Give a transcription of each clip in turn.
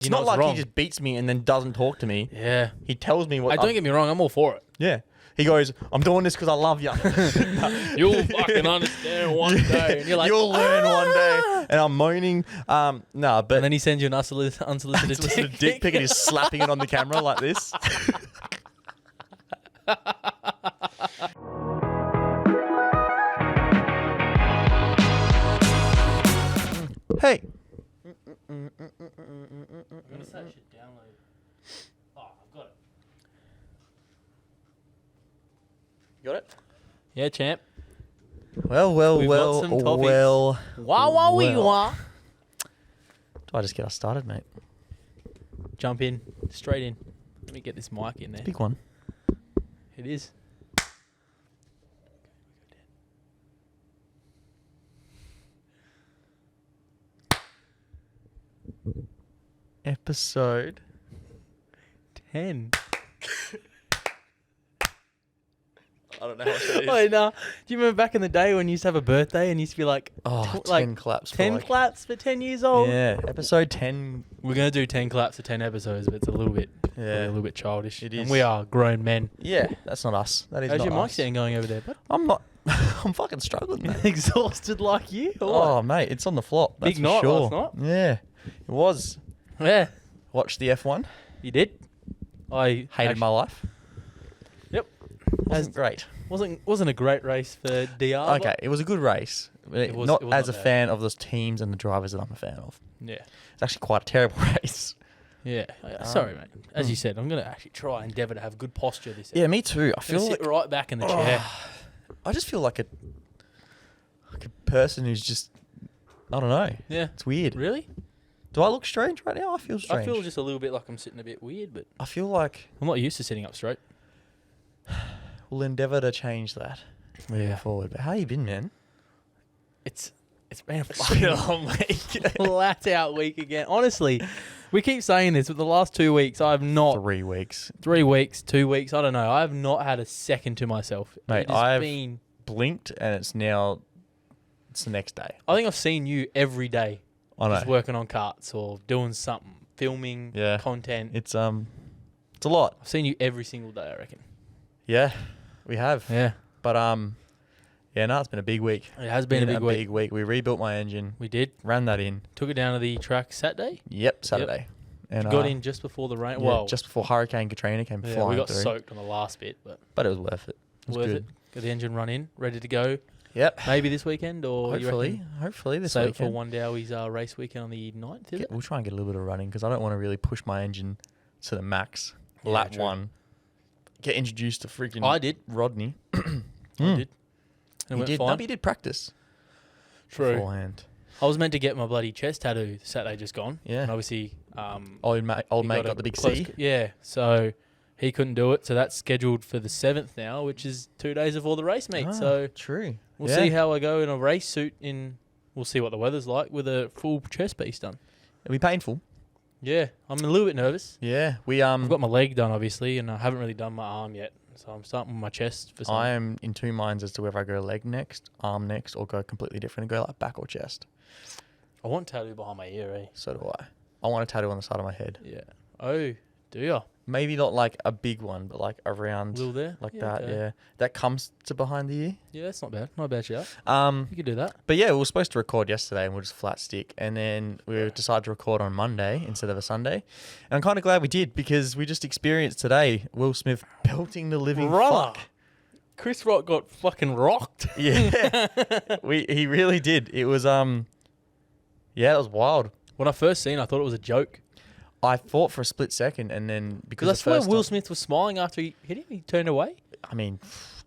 It's not like he just beats me and then doesn't talk to me. Yeah. He tells me what... Don't get me wrong, I'm all for it. Yeah. He goes, I'm doing this because I love you. You'll fucking understand one day. And you're like, you'll learn one day. And I'm moaning. But... And then he sends you an unsolicited dick pic and he's slapping it on the camera like this. Hey. I'm going to say I should download. Oh, I've got it. Got it? Yeah, champ. Well. Wow, wee, wah. Do I just get us started, mate? Jump in. Straight in. Let me get this mic in there. Big one. It is. Episode 10. I don't know how much that is. Wait, no. Do you remember back in the day when you used to have a birthday and you used to be like... 10 claps. 10 claps for 10 years old? Yeah, episode 10. We're going to do 10 claps for 10 episodes, but it's a little bit childish. It is. And we are grown men. Yeah, that's not us. That is How's not your mic us. stand going over there, bud? I'm not... I'm fucking struggling, mate. Exhausted like you? Or what? Oh, mate, it's on the flop. That's Big for night sure. last night? Yeah, it was. Yeah. Watched the F1. You did? I Hated my life. Yep. Wasn't great. Wasn't a great race for DR. Okay, it was a good race. It was not not as a bad. fan of those teams and the drivers that I'm a fan of. Yeah. It's actually quite a terrible race. Yeah. Sorry, mate. As you said, I'm going to actually try and endeavour to have good posture this Yeah, me too. I feel sit like... right back in the chair. I just feel like a person who's just... I don't know. Yeah. It's weird. Really? Do I look strange right now? I feel strange. I feel just a little bit like I'm sitting a bit weird, but... I feel like... I'm not used to sitting up straight. We'll endeavour to change that moving forward. But how you been, man? It's been a fucking long week. Flat out week again. Honestly, we keep saying this, but the last 2 weeks, I have not... 3 weeks. 3 weeks, 2 weeks, I don't know. I have not had a second to myself. Mate, I've blinked and it's the next day. I think I've seen you every day. I know. Just working on carts or doing something, filming content. It's a lot. I've seen you every single day, I reckon. Yeah, we have. Yeah. But it's been a big week. It has been a big week. We rebuilt my engine. We did. Ran that in. Took it down to the track Saturday. Yep, Saturday. Yep. And got in just before the rain. Yeah, well, just before Hurricane Katrina came flying through. We got soaked on the last bit, but it was worth it. It was worth good. it. Got the engine run in, ready to go. Yep. Maybe this weekend or hopefully this weekend. weekend. For one Dowie's race weekend on the 9th, is it? We'll try and get a little bit of running because I don't want to really push my engine to the max. Lap true. 1. Get introduced to freaking I did. Rodney. I did. And You it did. went fine. No, you did practice. True. Beforehand. I was meant to get my bloody chest tattoo Saturday just gone. Yeah. And obviously... old mate got the big C. Yeah. So he couldn't do it. So that's scheduled for the 7th now, which is 2 days before the race meet. So true. We'll see how I go in a race suit we'll see what the weather's like with a full chest piece done. It'll be painful. Yeah. I'm a little bit nervous. Yeah. I've got my leg done, obviously, and I haven't really done my arm yet. So I'm starting with my chest for something. I am in two minds as to whether I go leg next, arm next, or go completely different and go like back or chest. I want tattoo behind my ear, eh? So do I. I want a tattoo on the side of my head. Yeah. Oh, do you? Maybe not like a big one, but like around Little there? like Yeah, that. okay. Yeah, that comes to behind the ear. Yeah, that's not bad. Not a bad shout. You could do that. But yeah, we were supposed to record yesterday and we'll just flat stick, and then we decided to record on Monday instead of a Sunday. And I'm kind of glad we did because we just experienced today Will Smith belting the living fuck. Chris Rock got fucking rocked. Yeah, he really did. It was yeah, it was wild. When I first seen it, I thought it was a joke. I thought for a split second, and then because I swear Will Smith was smiling after he hit him. He turned away. I mean,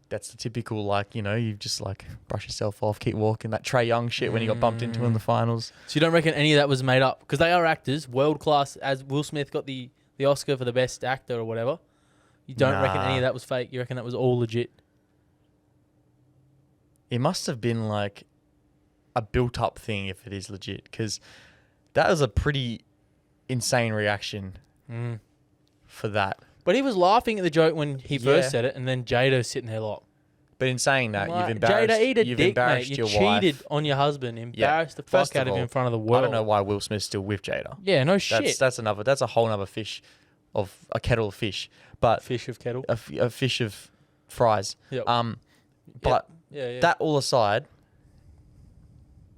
that's the typical, like, you know, you just like brush yourself off, keep walking. That Trey Young shit when he got bumped into in the finals. So you don't reckon any of that was made up? Because they are actors, world class. As Will Smith got the Oscar for the best actor or whatever. You don't reckon any of that was fake? You reckon that was all legit? It must have been like a built-up thing if it is legit, because that was a pretty insane reaction for that. But he was laughing at the joke when he first said it, and then Jado's sitting there like... But in saying that, Like, you've embarrassed, Jada, eat a you've dick, embarrassed mate. your You cheated wife. on your husband, embarrassed the First fuck out of all, him in front of the world. I don't know why Will Smith's still with Jada. Yeah, no shit. That's a whole other fish, of a kettle of fish. But Fish of kettle. a fish of fries. Yep. But Yeah. that all aside,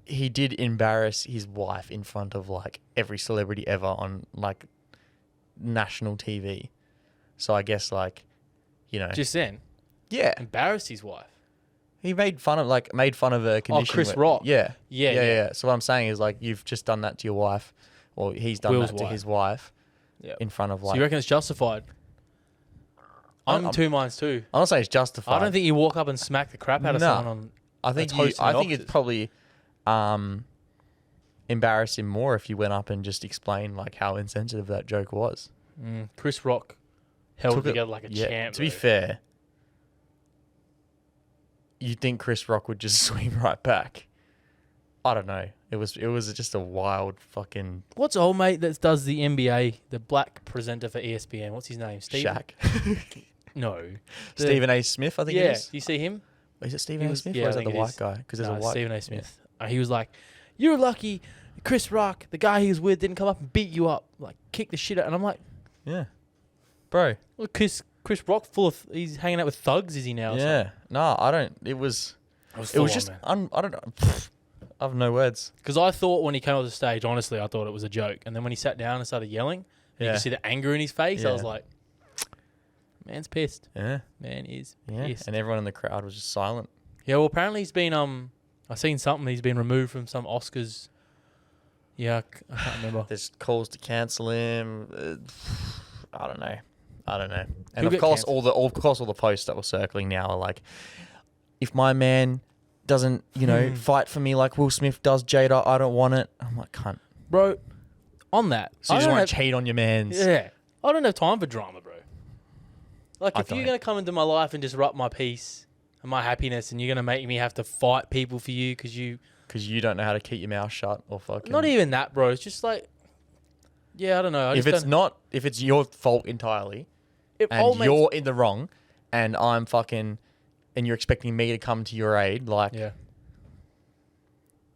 he did embarrass his wife in front of like every celebrity ever on like national TV. So I guess like, you know, Just then, yeah, embarrassed his wife. he made fun of a condition. Chris Rock. Yeah. Yeah. So what I'm saying is like you've just done that to your wife, or he's done Will's that to wife. his wife Yeah. in front of So like. you reckon it's justified? I'm I'm- two minds too. I'm not saying it's justified. I don't think you walk up and smack the crap out of No. someone on. I think that's hosting the it's Oscars. probably embarrass him more if you went up and just explained like how insensitive that joke was. Chris Rock held Took it it- together like a champ. To be bro. fair, you'd think Chris Rock would just swing right back. I don't know. It was just a wild fucking What's old mate that does the NBA, the black presenter for ESPN? What's his name? Steve? Shaq. No. Stephen A. Smith, I think it Yeah. is. You see him? Is it He Stephen A. was- Smith yeah, or I is that think the it white is. guy? Because there's No, a white Stephen A. Smith. He was like, "You're lucky Chris Rock, the guy he was with, didn't come up and beat you up, like kick the shit out." And I'm like, Yeah. Bro. "Look, Chris Rock he's hanging out with thugs, is he now?" Yeah. No, I don't. It was just I don't know. I have no words. Because I thought when he came off the stage, honestly, I thought it was a joke. And then when he sat down and started yelling, you Yeah. could see the anger in his face. I Yeah. was like, man's pissed. Yeah. Man is Yeah. pissed. And everyone in the crowd was just silent. Yeah, well, apparently he's been, I seen something, he's been removed from some Oscars. Yeah, I can't remember. There's calls to cancel him. I don't know. And He'll of get course, cancelled. all the posts that were circling now are like, if my man doesn't, fight for me like Will Smith does Jada, I don't want it. I'm like, cunt. Bro, on that. So you just want to cheat on your mans. Yeah. I don't have time for drama, bro. Like, I if you're don't. going to come into my life and disrupt my peace and my happiness and you're going to make me have to fight people for you because you... Because you don't know how to keep your mouth shut or fucking... Not even that, bro. It's just like... Yeah, I don't know. If it's your fault entirely and you're in the wrong and I'm fucking... And you're expecting me to come to your aid, like... Yeah.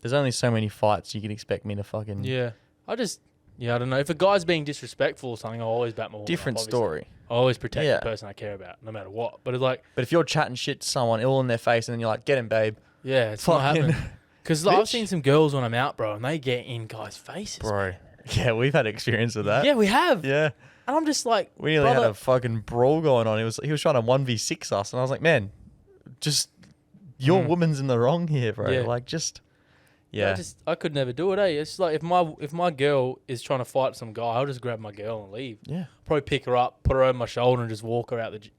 There's only so many fights you can expect me to fucking... Yeah. I don't know. If a guy's being disrespectful or something, I'll always bat my woman Different up, obviously. story. I always protect Yeah. the person I care about, no matter what. But it's like... But if you're chatting shit to someone all in their face and then you're like, get him, babe. Yeah, it's not Fucking... happening. Because I've seen some girls when I'm out, bro, and they get in guys' faces. Bro. Yeah, we've had experience with that. Yeah, we have. Yeah. And I'm just like... We nearly had a fucking brawl going on. He was trying to 1v6 us. And I was like, man, just... Your woman's in the wrong here, bro. Yeah. Like, just... Yeah. I could never do it, eh? It's like if my girl is trying to fight some guy, I'll just grab my girl and leave. Yeah. Probably pick her up, put her over my shoulder, and just walk her out the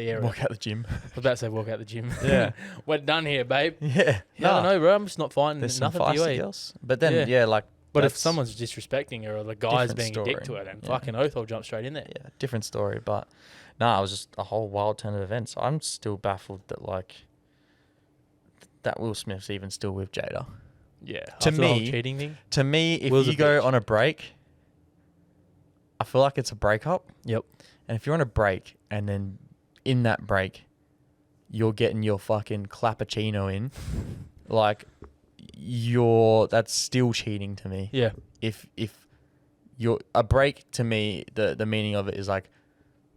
area. Walk out the gym. I was about to say walk out the gym. Yeah. We're done here, babe. Yeah. Yeah, I don't know, bro. I'm just not fighting There's some nothing for you, feisty eh? girls. But then, yeah, like... But if that's someone's disrespecting her or the guy's different being a dick to story. her, then Yeah. fucking oath, I'll jump straight in there. Yeah, different story. But, no, it was just a whole wild turn of events. I'm still baffled that, like... That Will Smith's even still with Jada. Yeah. To after the whole me- cheating thing. To me, if Will's a you go bitch. on a break, I feel like it's a breakup. Yep. And if you're on a break and then in that break, you're getting your fucking clappuccino in, like, that's still cheating to me. Yeah. If you're a break to me, the meaning of it is like,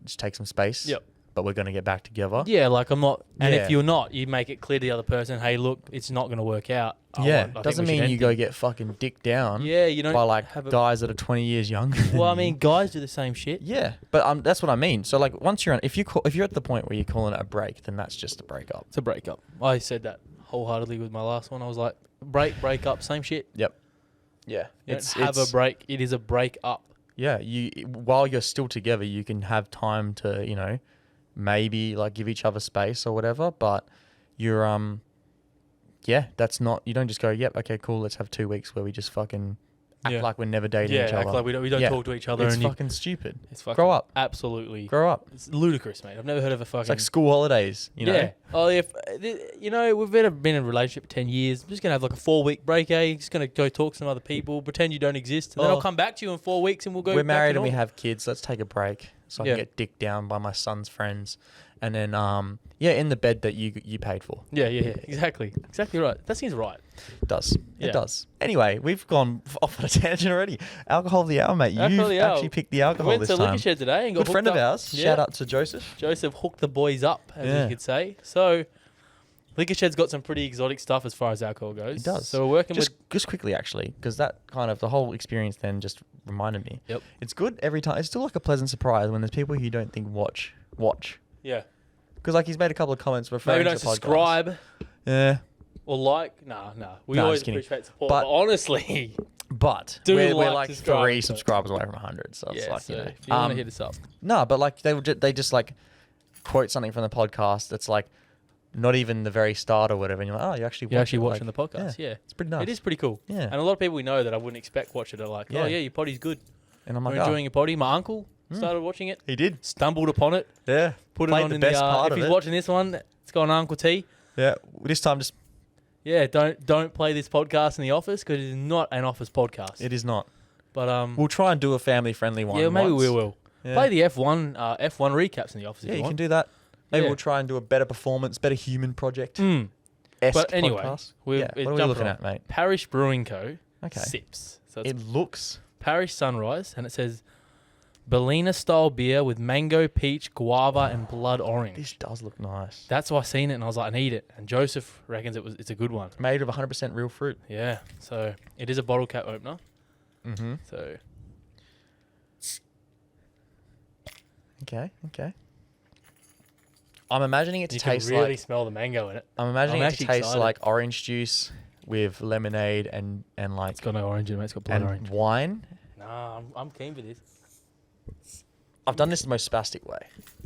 just take some space. Yep. But we're gonna get back together. Yeah, like I'm not. And Yeah. if you're not, you make it clear to the other person, hey, look, it's not going to work out. Yeah. I think Doesn't we should mean end you go things. get fucking dick down. Yeah, you don't by like have a... guys that are 20 years younger. than Well, I you. mean, guys do the same shit. Yeah, but that's what I mean. So like, once you're on, if you're at the point where you're calling it a break, then that's just a breakup. It's a breakup. I said that wholeheartedly with my last one. I was like, break up, same shit. Yep. Yeah, You don't have a break. It is a break up. Yeah, while you're still together, you can have time to maybe like give each other space or whatever. But you're yeah, that's not. You don't just go, yep, okay, cool. Let's have 2 weeks where we just fucking act like we're never dating each Yeah, other. act like we don't Yeah. talk to each other. It's and fucking stupid. it's fucking Grow up. Absolutely. Grow up. It's ludicrous, mate. I've never heard of a fucking... It's like school holidays. You know. Yeah. Oh, we've been in a relationship 10 years. I'm just going to have like a 4-week break, eh? Just going to go talk to some other people, pretend you don't exist. And then I'll come back to you in 4 weeks and we'll go We're back married to and we normal. have kids. Let's take a break so I Yeah. can get dicked down by my son's friends and then in the bed that you paid for. Yeah. Exactly right. That seems right. It does. Yeah. It does. Anyway, we've gone off on a tangent already. Alcohol of the hour, mate. Alcohol You've of the hour. actually picked the alcohol Went this to time. Liquor Shed today and got Good friend hooked of up. ours. Yeah. Shout out to Joseph. Joseph hooked the boys up, as Yeah. you could say. So, Liquor Shed's got some pretty exotic stuff as far as alcohol goes. It does. So we're working Just quickly, actually, because that kind of the whole experience then just reminded me. Yep. It's good every time. It's still like a pleasant surprise when there's people who you don't think watch. Yeah. Because like he's made a couple of comments referring Maybe to don't the podcast. subscribe Yeah. or like. Nah. We Nah, always just kidding. appreciate support. But- But honestly, But Do we're like, like subscribe, 3 so- subscribers away from 100. So it's yeah. like, So you know. if you want to hit us up, No, but like they just like quote something from the podcast that's like not even the very start or whatever. And you're like, oh, you're actually you're actually watching watching the podcast. Yeah. It's pretty nice. It is pretty cool. Yeah. And a lot of people we know that I wouldn't expect watch it are like, Yeah. oh yeah, your potty's good. And I'm We're like, enjoying your potty. My uncle started watching it, he did. stumbled upon it, Yeah. put it Played on the in best the. part If of he's it. watching this one, it's got an Uncle T. Yeah. This time just Yeah, don't play this podcast in the office because it is not an office podcast. it is not. But We'll try and do a family friendly one. yeah, maybe once. we will Yeah. play the F1 recaps in the office. Yeah, if you you can do that. Maybe Yeah. we'll try and do a better performance, better human project. Mm. But anyway, podcast. we're Yeah. What are we jumping looking on. at, mate? Parish Brewing Co. Okay. Sips. So it's It looks. Parish Sunrise, and it says Berliner style beer with mango, peach, guava, and blood orange. This does look nice. That's why I seen it and I was like, I need it. And Joseph reckons it's a good one. Made of 100% real fruit. Yeah. So it is a bottle cap opener. Mm-hmm. So Okay. I'm imagining it to you taste can really like. smell the mango in it. I'm imagining I'm it to actually taste excited. like orange juice with lemonade and like It's got no orange in it, mate. It's got blood and orange. wine. Nah, I'm keen for this. I've done this the most spastic way.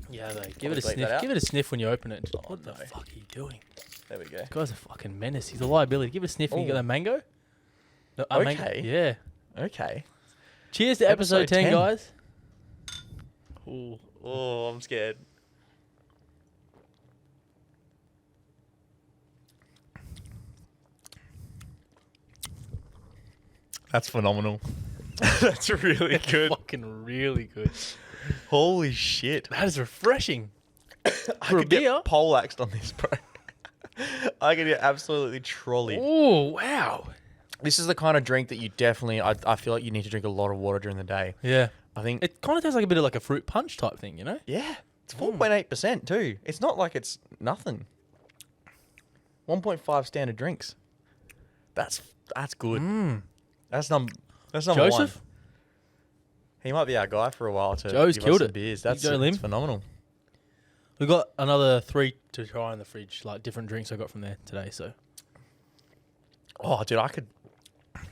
Yeah, though. Give it a bleep that sniff. out. Give it a sniff when you open it. Oh, What the no. fuck are you doing? There we go. This guy's a fucking menace. He's a liability. Give it a sniff and you get Ooh. that mango. No, Okay. Yeah. Okay. Cheers to episode 10, guys. Ooh. Oh, I'm scared. That's phenomenal. That's really good. Fucking really good. Holy shit. That is refreshing. I For a could beer? get poleaxed on this, bro. I could get absolutely trolleyed. Oh, wow. This is the kind of drink that you definitely, I feel like you need to drink a lot of water during the day. Yeah. I think, It kind of tastes like a bit of like a fruit punch type thing, you know? yeah, it's 4.8% too. It's not like it's nothing. 1.5 standard drinks. That's good. That's number Joseph? one. He might be our guy for a while to Joe's give killed us some it. beers. You That's go, Lim. it's phenomenal. We've got another 3 to try in the fridge, like different drinks I got from there today, so. Oh, dude,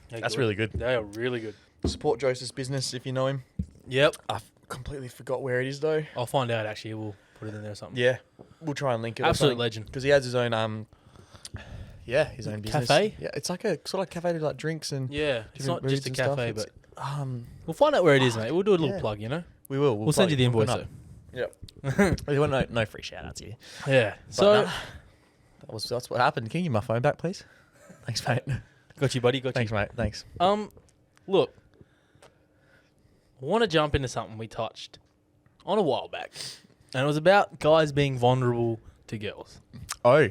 that's really good. They are really good. Support Joseph's business if you know him. Yep. I completely forgot where it is though. I'll find out actually. We'll put it in there or something. Yeah, we'll try and link it. Absolute legend. Because he has his own his own business. Cafe? Yeah, it's like a sort of like cafe to like drinks and Yeah. It's different not just a brews and stuff. cafe, It's, but we'll find out where it is, mate. We'll do a little Yeah. plug, you know? we will. We'll send you the invoice, though. though. Yep. We want no free shout outs here. Yeah. But, So, that's what happened. Can you give my phone back, please? Thanks, mate. got you, buddy. Got Thanks, mate. Thanks. you. Look, I want to jump into something we touched on a while back, and it was about guys being vulnerable to girls. Oh,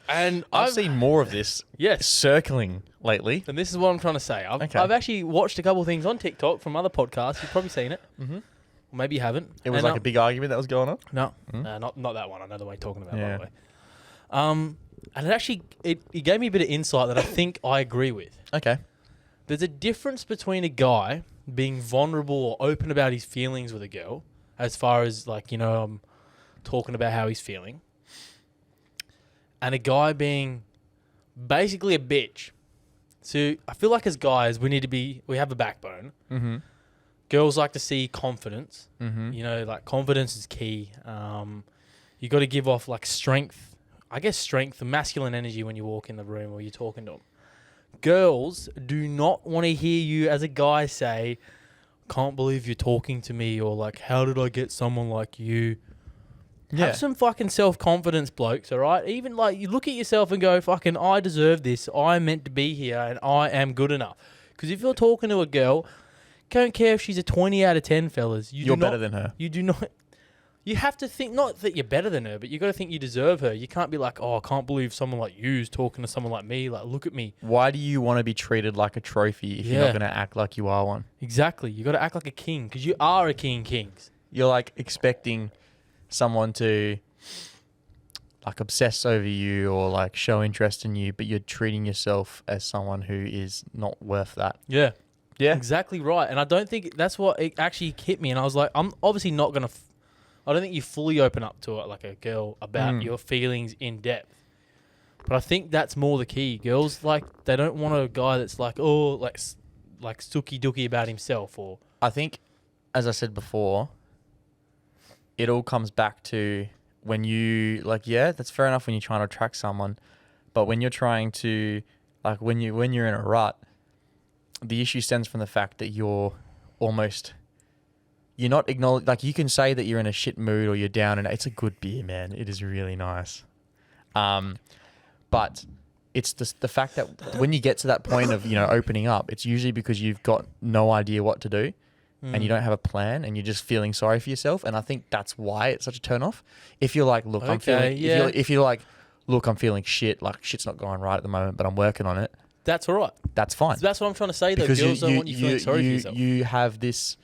And I've seen more of this yes, circling lately. and this is what I'm trying to say. Okay. I've actually watched a couple of things on TikTok from other podcasts. You've probably seen it. Mm-hmm. Or maybe you haven't. It was And, like a big argument that was going on. No, Mm. not that one. I know the one you're talking about, Yeah. by the way. And it actually it gave me a bit of insight that I think I agree with. Okay. There's a difference between a guy being vulnerable or open about his feelings with a girl, as far as like, you know, talking about how he's feeling, and a guy being basically a bitch. So I feel like as guys, we have a backbone. Mm-hmm. Girls like to see confidence. Mm-hmm. You know, like confidence is key. You got to give off like strength. I guess strength, the masculine energy when you walk in the room or you're talking to them. Girls do not want to hear you as a guy say, "Can't believe you're talking to me," or like, "How did I get someone like you?" Yeah. Have some fucking self-confidence, blokes, all right? Even like you look at yourself and go, "Fucking, I deserve this. I'm meant to be here and I am good enough." Because if you're talking to a girl, don't care if she's a 20 out of 10, fellas. You're better than her. You do not. You have to think, not that you're better than her, but you got to think you deserve her. You can't be like, oh, I can't believe someone like you's talking to someone like me. Like, look at me. Why do you want to be treated like a trophy if you're not Yeah. going to act like you are one? Exactly. You got to act like a king because you are a king, kings. You're like expecting someone to like obsess over you or like show interest in you, but you're treating yourself as someone who is not worth that. Yeah. Yeah. Exactly right. And I don't think that's what it actually hit me. And I was like, I'm obviously not going to... I don't think you fully open up to it like a girl about your feelings in depth. But I think that's more the key. Girls, like, they don't want a guy that's like, oh, like stooky dooky about himself. Or I think, as I said before, it all comes back to when you like, yeah, that's fair enough when you're trying to attract someone, but when you're trying to like when you're in a rut, the issue stems from the fact that you're not acknowledged. Like, you can say that you're in a shit mood or you're down, and it's a good beer, man. It is really nice. But it's the fact that when you get to that point of, opening up, it's usually because you've got no idea what to do and you don't have a plan and you're just feeling sorry for yourself. And I think that's why it's such a turn off. If you're like, look, I'm feeling, if you're like, look, I'm feeling shit, like shit's not going right at the moment, but I'm working on it. That's all right. That's fine. So that's what I'm trying to say, though. Because Girls don't want you feeling sorry for yourself. You have this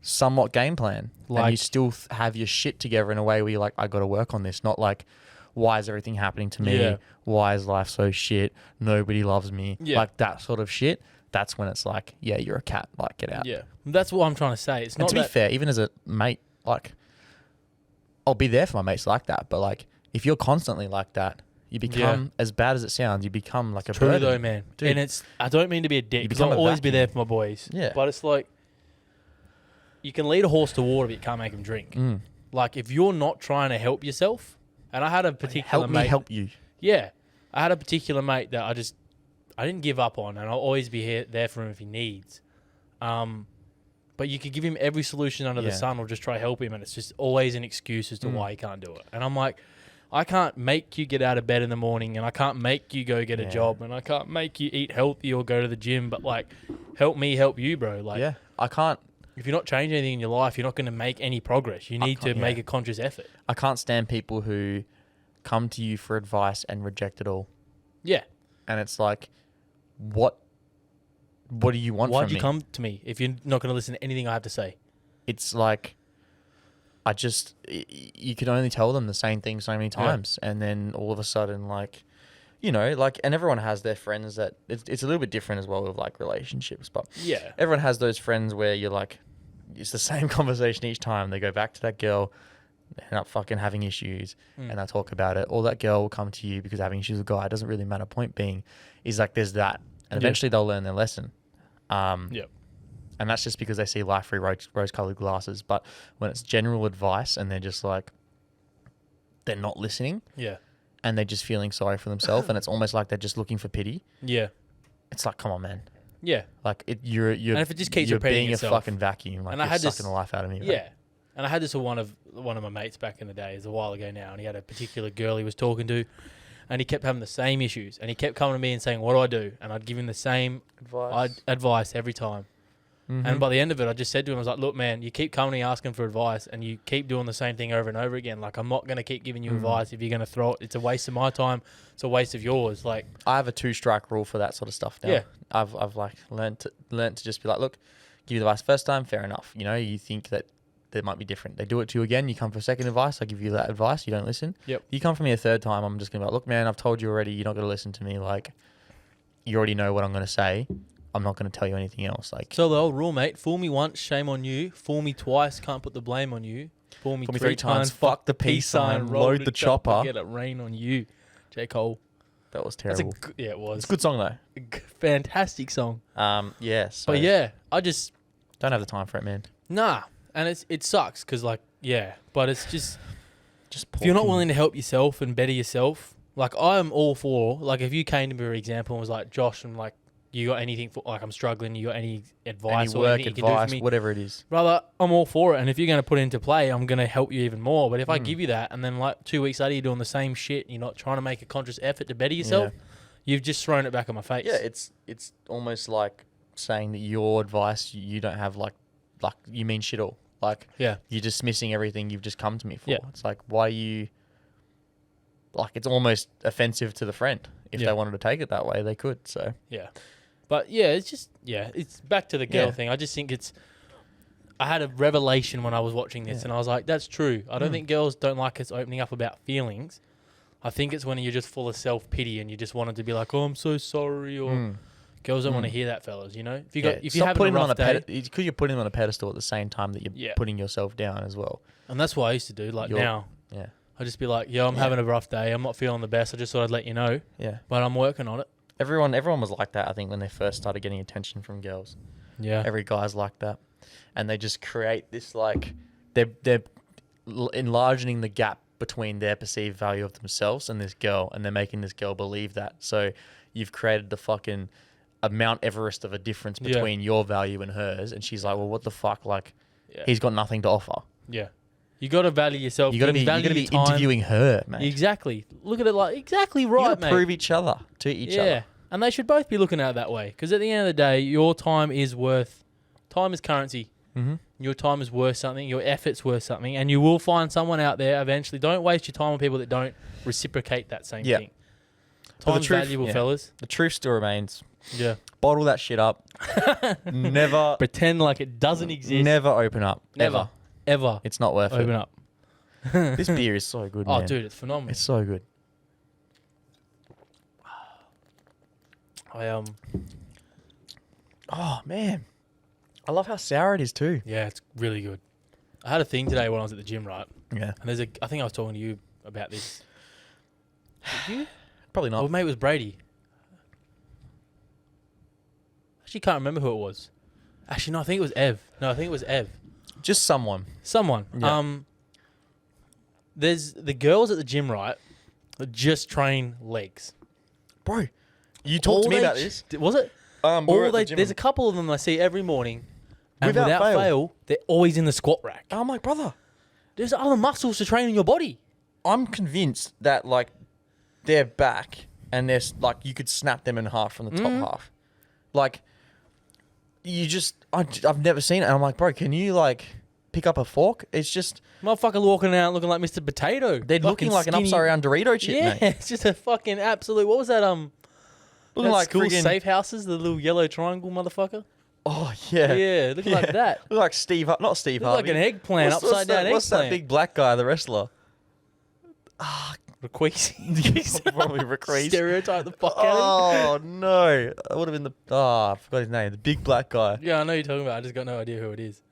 somewhat game plan, and you still have your shit together in a way where you're like, I got to work on this. Not like, why is everything happening to me? Yeah. Why is life so shit? Nobody loves me. Yeah. Like that sort of shit. That's when it's like, yeah, you're a cat. Like, get out. Yeah. That's what I'm trying to say. It's And not to be fair, even as a mate, like, I'll be there for my mates like that. But like, if you're constantly like that, you become, as bad as it sounds, you become like a true burden. though, man. Dude. And I don't mean to be a dick, because become I'll a always be vacuum. there for my boys. Yeah. But it's like, you can lead a horse to water, but you can't make him drink. Like, if you're not trying to help yourself, and I had a particular mate. Help you. Yeah. I had a particular mate that I didn't give up on, and I'll always be there for him if he needs. But you could give him every solution under the sun or just try to help him, and it's just always an excuse as to why he can't do it. And I'm like, I can't make you get out of bed in the morning, and I can't make you go get a job, and I can't make you eat healthy or go to the gym, but like, help me help you, bro. Like, I can't. If you're not changing anything in your life, you're not going to make any progress. You need to make a conscious effort. I can't stand people who come to you for advice and reject it all. Yeah. And it's like, what do you want from me? Why'd you come to me if you're not going to listen to anything I have to say? It's like, you can only tell them the same thing so many times. And then all of a sudden, like, and everyone has their friends that, it's a little bit different as well with like relationships, but everyone has those friends where you're like, it's the same conversation each time. They go back to that girl, they end up fucking having issues, and they talk about it. Or that girl will come to you because having issues with a guy. It doesn't really matter. Point being is like, there's that. And eventually they'll learn their lesson. And that's just because they see life through rose-colored glasses. But when it's general advice and they're just like, they're not listening. Yeah. And they're just feeling sorry for themselves. And it's almost like they're just looking for pity. Yeah. It's like, come on, man. Yeah. Like, you're and if it just keeps you're repeating being itself, a fucking vacuum. Like, and I you're had sucking the life out of me. Right? Yeah. And I had this with one of my mates back in the day. It's a while ago now. And he had a particular girl he was talking to. And he kept having the same issues. And he kept coming to me and saying, what do I do? And I'd give him the same advice every time. And by the end of it, I just said to him, I was like, look, man, you keep coming to me asking for advice and you keep doing the same thing over and over again. Like, I'm not going to keep giving you advice if you're going to throw it. It's a waste of my time. It's a waste of yours. Like, I have a 2-strike rule for that sort of stuff now. Yeah. I've like learned to just be like, look, give you the advice first time, fair enough. You think that there might be different. They do it to you again. You come for a second advice. I give you that advice. You don't listen. Yep. You come for me a third time. I'm just going to be like, look, man, I've told you already. You're not going to listen to me. Like, you already know what I'm going to say. I'm not going to tell you anything else. Like, so the old rule, mate, fool me once, shame on you. Fool me twice, can't put the blame on you. Fool me 3 times, fuck the peace sign, load the chopper. Get it rain on you. J. Cole. That was terrible. It was. It's a good song though. Fantastic song. Yeah. So But yeah, I just don't have the time for it, man. Nah. And it sucks because, like, but it's just if you're poor not thing. willing to help yourself and better yourself, like, I'm all for, like, if you came to me, for example, and was like, Josh, I'm like, you got anything for, like, I'm struggling, you got any advice Any or work, anything you can do advice, for me? whatever it is. Brother, I'm all for it. And if you're going to put it into play, I'm going to help you even more. But if I give you that and then, like, 2 weeks later you're doing the same shit and you're not trying to make a conscious effort to better yourself, you've just thrown it back on my face. Yeah, it's almost like saying that your advice, you don't have, like you mean shit all. Like, Yeah. you're dismissing everything you've just come to me for. Yeah. It's like, why are you... Like, it's almost offensive to the friend. If they wanted to take it that way, they could, so... Yeah. But, yeah, it's just... Yeah, it's back to the girl Yeah. thing. I just think it's... I had a revelation when I was watching this, and I was like, that's true. I don't think girls don't like us opening up about feelings. I think it's when you're just full of self-pity and you just want them to be like, oh, I'm so sorry, or... Girls don't want to hear that, fellas, you know? If you have a rough day... Because you're putting them on a pedestal at the same time that you're putting yourself down as well. And that's what I used to do. Like, now... Yeah. I'd just be like, I'm having a rough day. I'm not feeling the best. I just thought I'd let you know. Yeah. But I'm working on it. Everyone was like that, I think, when they first started getting attention from girls. Yeah. Every guy's like that. And they just create this, like... They're enlarging the gap between their perceived value of themselves and this girl, and they're making this girl believe that. So you've created the fucking... a Mount Everest of a difference between your value and hers, and she's like, well, what the fuck? Like, he's got nothing to offer. Yeah. You got to value yourself. You got to be interviewing her, mate. Exactly. Look at it like exactly right, you gotta mate. prove each other to each other. Yeah, and they should both be looking at it that way, because at the end of the day, your time is currency. Mm-hmm. Your time is worth something. Your effort's worth something, and you will find someone out there eventually. Don't waste your time on people that don't reciprocate that same thing. Time's valuable, fellas. The truth still remains. Yeah. Bottle that shit up. Never pretend like it doesn't exist. Never open up. Never. Ever. It's not worth it. Open up. This beer is so good, man. Oh, dude, it's phenomenal. It's so good. Oh, man. I love how sour it is too. Yeah, it's really good. I had a thing today when I was at the gym, right? Yeah. And I think I was talking to you about this. Did you? Probably not. Oh, maybe it was Brady. Actually, can't remember who it was. Actually, no, I think it was Ev. Just someone. Yeah. There's the girls at the gym, right, that just train legs. Bro, you talked to me about this. Was it? There's a couple of them I see every morning, and without fail, they're always in the squat rack. Oh, my brother. There's other muscles to train in your body. I'm convinced that, like, their back and their, like, you could snap them in half from the top half. Like, I've never seen it. And I'm like, bro, can you, like, pick up a fork? It's just... Motherfucker walking out looking like Mr. Potato. They're looking like an upside down Dorito chip, mate. Yeah, it's just a fucking absolute... What was that, looking like school friggin... safe houses, the little yellow triangle motherfucker? Oh, yeah. Yeah, looking like that. Look like Steve... Not Steve Harvey. Like an eggplant, upside down eggplant. What's that big black guy, the wrestler? Requeese. Probably Requeese. Stereotype the fuck out of Oh, no. That would have been the... Oh, I forgot his name. The big black guy. Yeah, I know who you're talking about. I just got no idea who it is.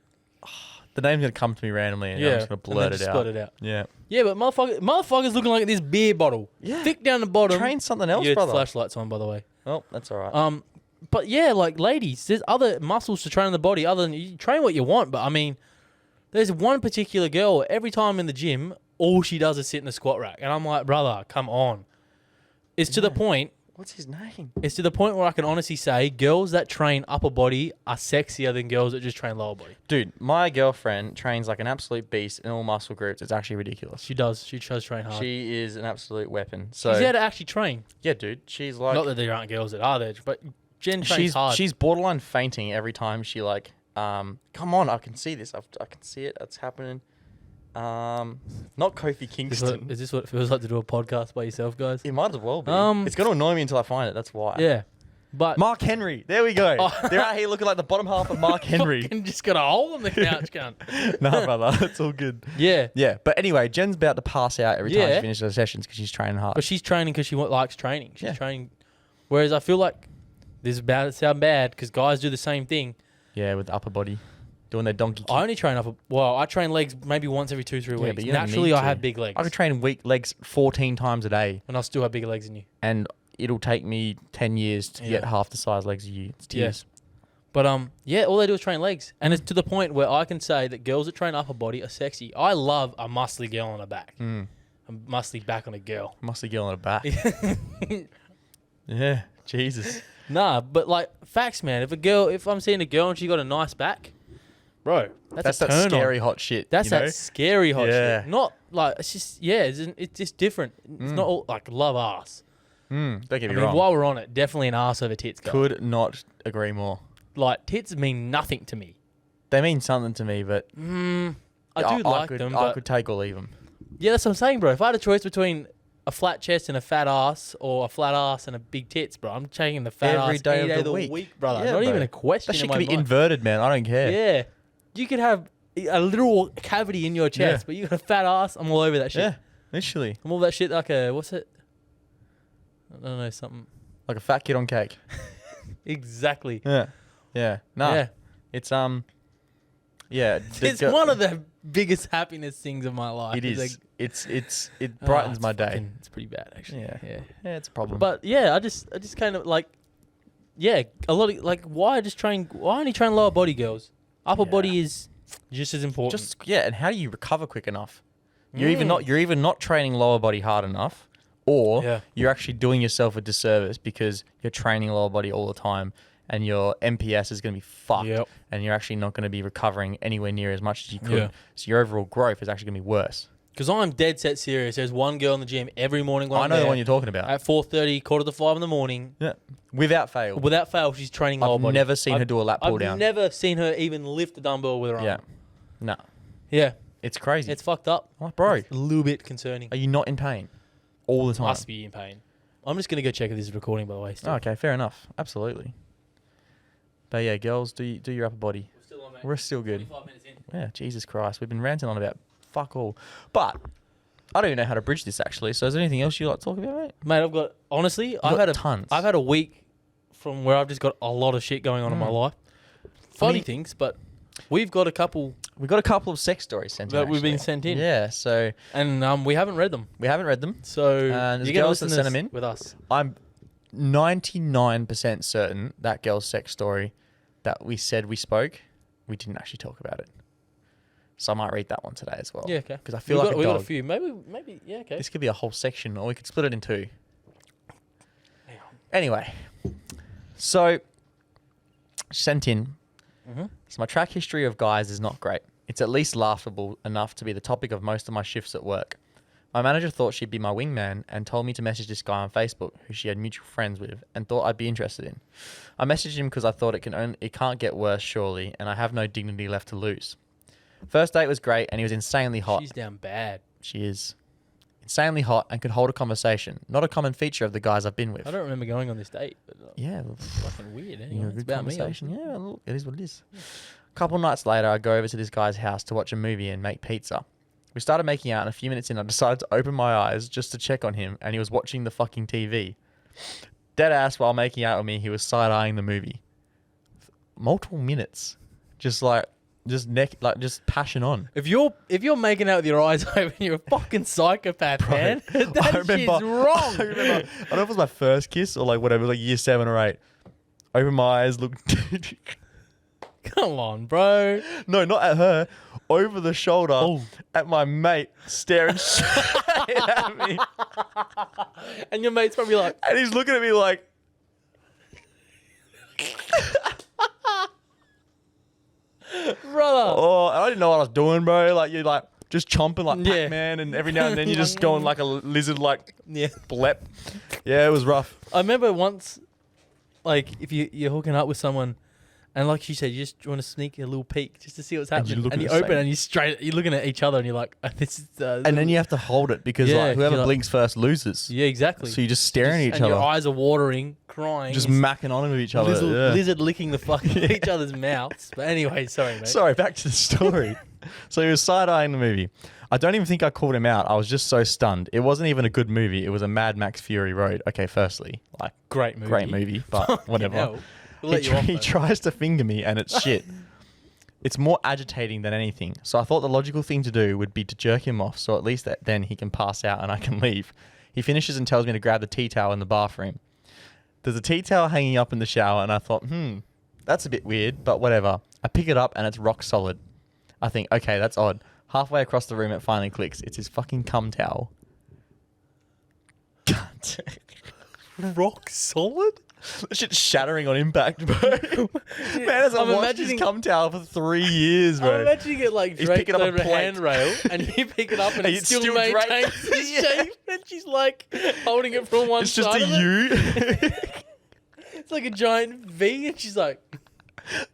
The name's going to come to me randomly and I'm just going to blurt it out. Spot it out. Yeah. Yeah, but motherfucker's looking like this beer bottle. Yeah. Thick down the bottom. Train something else, brother. Flashlights on, by the way. Oh, that's all right. But yeah, like ladies, there's other muscles to train in the body other than you train what you want. But I mean, there's one particular girl, every time in the gym, all she does is sit in the squat rack. And I'm like, brother, come on. It's to the point. What's his name? It's to the point where I can honestly say girls that train upper body are sexier than girls that just train lower body. Dude, my girlfriend trains like an absolute beast in all muscle groups. It's actually ridiculous. She does. She does train hard. She is an absolute weapon. So she's there to actually train. Yeah, dude. She's like... Not that there aren't girls that are there, but Jen trains hard. She's borderline fainting every time she like... come on, I can see this. I can see it. It's happening. Not Kofi Kingston. Is this what it feels like to do a podcast by yourself, guys? It might as well be. It's going to annoy me until I find it. That's why. Yeah. But Mark Henry. There we go. They're out here looking like the bottom half of Mark Henry. Fucking just got a hole in the couch, cunt. Nah, brother. It's all good. Yeah. Yeah. But anyway, Jen's about to pass out every time she finishes her sessions because she's training hard. But she's training because she likes training. She's training. Whereas I feel like this is about to sound bad because guys do the same thing. Yeah, with the upper body. Doing their donkey kick. I only train I train legs maybe once every 2-3 weeks. But you naturally, I have big legs. I could train weak legs 14 times a day. And I'll still have bigger legs than you. And it'll take me 10 years to get half the size legs as you. It's tears. But all they do is train legs. And it's to the point where I can say that girls that train upper body are sexy. I love a muscly girl on her back. A muscly back on a girl. Muscly girl on her back. Yeah, Jesus. Nah, but like facts, man. If I'm seeing a girl and she got a nice back, bro, that's a that scary on. hot shit. That's that scary hot Yeah. shit. Not like it's just it's just different. It's not all like love ass. Don't get me I mean, wrong. while we're on it, definitely an ass over tits guy. Could not agree more. Like tits mean nothing to me. They mean something to me, but I do like could, them. I But could take or leave them. yeah, that's what I'm saying, bro. If I had a choice between a flat chest and a fat ass, or a flat ass and a big tits, bro, I'm taking the fat Every ass day any of day the week, brother. Yeah, Not bro. even a question. That shit in can my be mind. inverted, man. I don't care. Yeah, you could have a literal cavity in your chest, Yeah. but you got a fat ass. I'm all over that shit. Yeah, literally. I'm all that shit like a what's it? I don't know, something. Like a fat kid on cake. Exactly. Yeah. Yeah. Nah. Yeah. It's yeah. It's one of the biggest happiness things of my life. It is. Like, It brightens it's my day. It's pretty bad, actually. Yeah. Yeah. Yeah, it's a problem. But yeah, I just kind of like, yeah, a lot of like, why only train lower body girls? Upper Yeah. body is just as important. and how do you recover quick enough? You're either not training lower body hard enough, or Yeah. you're actually doing yourself a disservice because you're training lower body all the time, and your MPS is going to be fucked, Yep. and you're actually not going to be recovering anywhere near as much as you could. Yeah. So your overall growth is actually going to be worse. Because I'm dead set serious. There's one girl in the gym every morning when I I'm know the there one you're talking about. at 4:30, 4:45 in the morning. Yeah, without fail. Without fail, she's training lower I've body. never seen her do a lat pull I've down. never seen her even lift a dumbbell with her arm. Yeah, no, Yeah. it's crazy. It's fucked up. Like, bro, It's a little bit concerning. are you not in pain all the time? Must be in pain. I'm just going to go check if this is recording, by the way. Still. Oh, okay, fair enough. Absolutely. But yeah, girls, do your upper body. We're still on, mate. We're still good. 25 minutes in. Yeah, Jesus Christ. We've been ranting on about fuck all. But I don't even know how to bridge this, actually. So is there anything else you'd like to talk about, mate? Mate, I've got, honestly, I've got had tons. I've had a week from where I've just got a lot of shit going on in my life. Funny things, but we've got a couple We've got a couple of sex stories sent in. that we've been actually. sent in. Yeah, so And we haven't read them. we haven't read them. So And there's you're gonna girls that listen to sent 'em this in. with us. I'm 99% certain that girl's sex story that we said we spoke, we didn't actually talk about it. So I might read that one today as well. Yeah, okay. Because I feel like we a got dog. a few. Maybe, yeah, okay. This could be a whole section, or we could split it in two. Hang on. Anyway, so sent in. Mhm. So my track history of guys is not great. It's at least laughable enough to be the topic of most of my shifts at work. My manager thought she'd be my wingman and told me to message this guy on Facebook who she had mutual friends with and thought I'd be interested in. I messaged him because I thought it can't get worse surely, and I have no dignity left to lose. First date was great and he was insanely hot. She's down bad. She is insanely hot and could hold a conversation. Not a common feature of the guys I've been with. I don't remember going on this date, but Yeah, well, fucking weird. you Anyway, know, it's good about me. conversation. Yeah, look, it is what it is. A couple nights later, I go over to this guy's house to watch a movie and make pizza. We started making out, and a few minutes in, I decided to open my eyes just to check on him, and he was watching the fucking TV. Dead ass while making out with me, he was side-eyeing the movie. Multiple minutes. Just passion on. If you're making out with your eyes open, you're a fucking psychopath, man. That shit's wrong. I don't know if it was my first kiss or like whatever, like year 7 or 8. Open my eyes, look. Come on, bro. No, not at her. Over the shoulder at my mate, staring straight at me. And your mate's probably like, And he's looking at me like, brother. oh, and I didn't know what I was doing, bro. Like, you're like just chomping like Yeah. Pac-Man, and every now and then you're just going like a lizard, like Yeah. blep. Yeah, it was rough. I remember once, like, if you're hooking up with someone, and like you said, you just want to sneak a little peek just to see what's And you happening, look and at you the open same- and you're looking at each other, and you're like, this is. And then you have to hold it because Yeah, like whoever you're like- blinks first loses. Yeah, exactly. So you're just staring at each and other, your eyes are watering, crying, just it's macking on with each other. lizard licking the fucking each other's mouths. But anyway, sorry, mate. Sorry, back to the story. So he was side-eyeing the movie. I don't even think I called him out. I was just so stunned. It wasn't even a good movie. It was a Mad Max Fury Road. Okay, firstly, like Great movie. great movie, but whatever. Hell. We'll let you off, He though. tries to finger me and it's shit. It's more agitating than anything. So I thought the logical thing to do would be to jerk him off so at least then he can pass out and I can leave. He finishes and tells me to grab the tea towel in the bathroom. There's a tea towel hanging up in the shower and I thought, that's a bit weird, but whatever. I pick it up and it's rock solid. I think, okay, that's odd. Halfway across the room, it finally clicks. It's his fucking cum towel. God. Rock solid? That shit's shattering on impact, bro. Man hasn't I'm washed his imagining- cum towel for 3 years, bro. I'm imagining it like He's draped picking up a over a plate. handrail, and you pick it up, and And it it's still, still maintains draped. the shape, and she's like holding it from one It's just side. a of it. U. It's like a giant V, and she's like,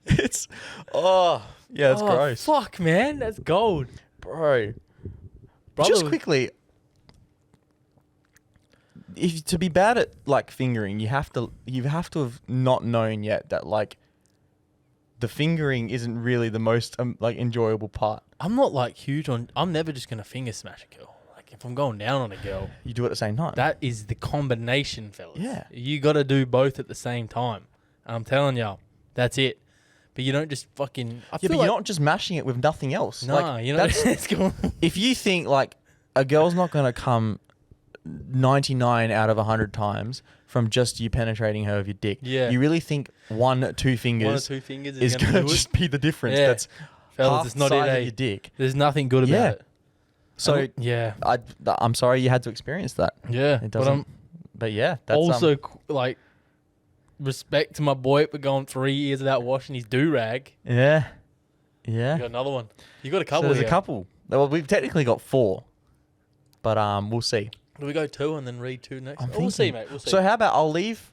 It's, oh, Yeah, that's gross. Fuck, man, that's gold, Bro. brother. Just quickly, if to be bad at like fingering, you have to have not known yet that like the fingering isn't really the most like enjoyable part. I'm not like huge on. I'm never just gonna finger smash a girl. Like if I'm going down on a girl, You do it at the same time. that is the combination, fellas. Yeah. You got to do both at the same time. I'm telling y'all, that's it. But you don't just fucking. I yeah, feel but like, you're not just mashing it with nothing else. Nah, like, you know. It's cool. if you think like a girl's not gonna come 99 out of 100 times from just you penetrating her with your dick. Yeah. You really think 1-2 fingers One or two fingers is gonna gonna do it? just be the difference? Yeah. That's Fellas, half it's the not size it. of your dick. There's nothing good about Yeah. it. So Yeah. I'm sorry you had to experience that. Yeah. It But doesn't. I'm But yeah, that's also like respect to my boy for going 3 years without washing his do rag. yeah, You yeah. got another one. You got a So couple. there's here. a couple. Well, we've technically got 4, but we'll see. Do we go 2 and then read 2 next? I'm We'll see, thinking. mate. We'll see. So how about I'll leave?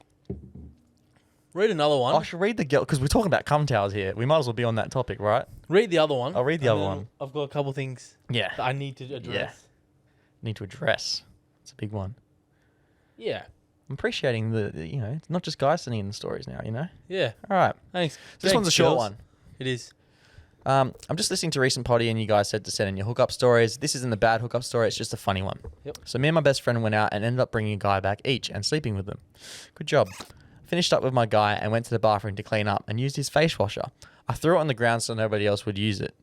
Read another one. I should read the girl because we're talking about cum towels here. We might as well be on that topic, right? Read the other one. I'll read the and other then one. I've got a couple things Yeah. that I need to address. Need to address. It's a big one. Yeah. I'm appreciating you know, it's not just guys sending in the stories now, you know? Yeah. All right. Thanks. This one's a short one. It is. I'm just listening to recent potty and you guys said to send in your hookup stories. This isn't a bad hookup story. It's just a funny one. Yep. So me and my best friend went out and ended up bringing a guy back each and sleeping with them. Good job. Finished up with my guy and went to the bathroom to clean up and used his face washer. I threw it on the ground so nobody else would use it.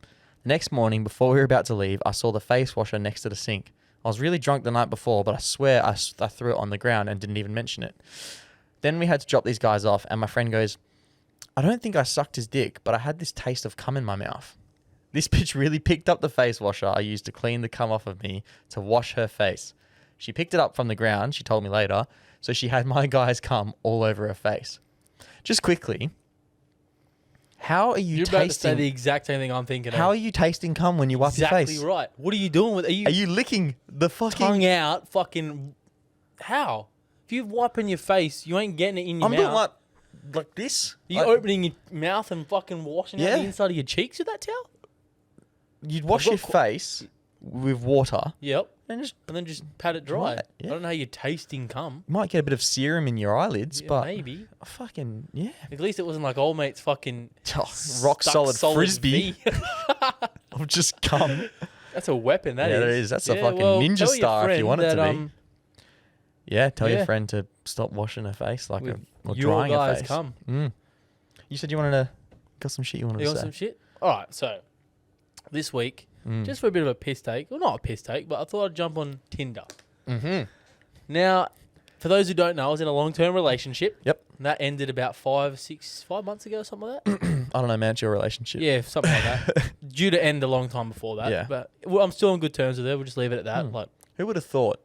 The next morning, before we were about to leave, I saw the face washer next to the sink. I was really drunk the night before, but I swear I threw it on the ground and didn't even mention it. Then we had to drop these guys off and my friend goes, I don't think I sucked his dick, but I had this taste of cum in my mouth. This bitch really picked up the face washer I used to clean the cum off of me to wash her face. She picked it up from the ground, she told me later, so she had my guy's cum all over her face. Just quickly, how are you You're about to say tasting... the exact same thing I'm thinking How are of. you tasting cum when you wipe your face? Exactly right. What are you doing with? Are you licking the fucking... tongue out? Fucking how? If you're wiping your face, you ain't getting it in your I'm mouth. doing like this. Are you opening your mouth and fucking washing out Yeah. the inside of your cheeks with that towel? You'd wash I've your got face with water Yep. and And then just pat it dry. Dry it, yeah. I don't know how you're tasting cum. you might get a bit of serum in your eyelids, Yeah, but maybe. fucking, yeah. At least it wasn't like old mate's fucking Rock stuck solid frisbee V. of just cum. That's a weapon. That is. Yeah, that is. That's a fucking well, ninja tell your star if you friend want it to that, be. Yeah, tell your yeah. friend to stop washing her face or your drying her guys face. cum. You said you wanted to... Got some shit you wanted You to want say. some shit? All right. So this week, just for a bit of a piss take, well, not a piss take, but I thought I'd jump on Tinder. Mm-hmm. Now, for those who don't know, I was in a long-term relationship. Yep. And that ended about 5 months ago, something like that. I don't know, man. It's your relationship. Yeah, something like that. Due to end a long time before that. Yeah. But I'm still on good terms with her. We'll just leave it at that. Like, Who would have thought?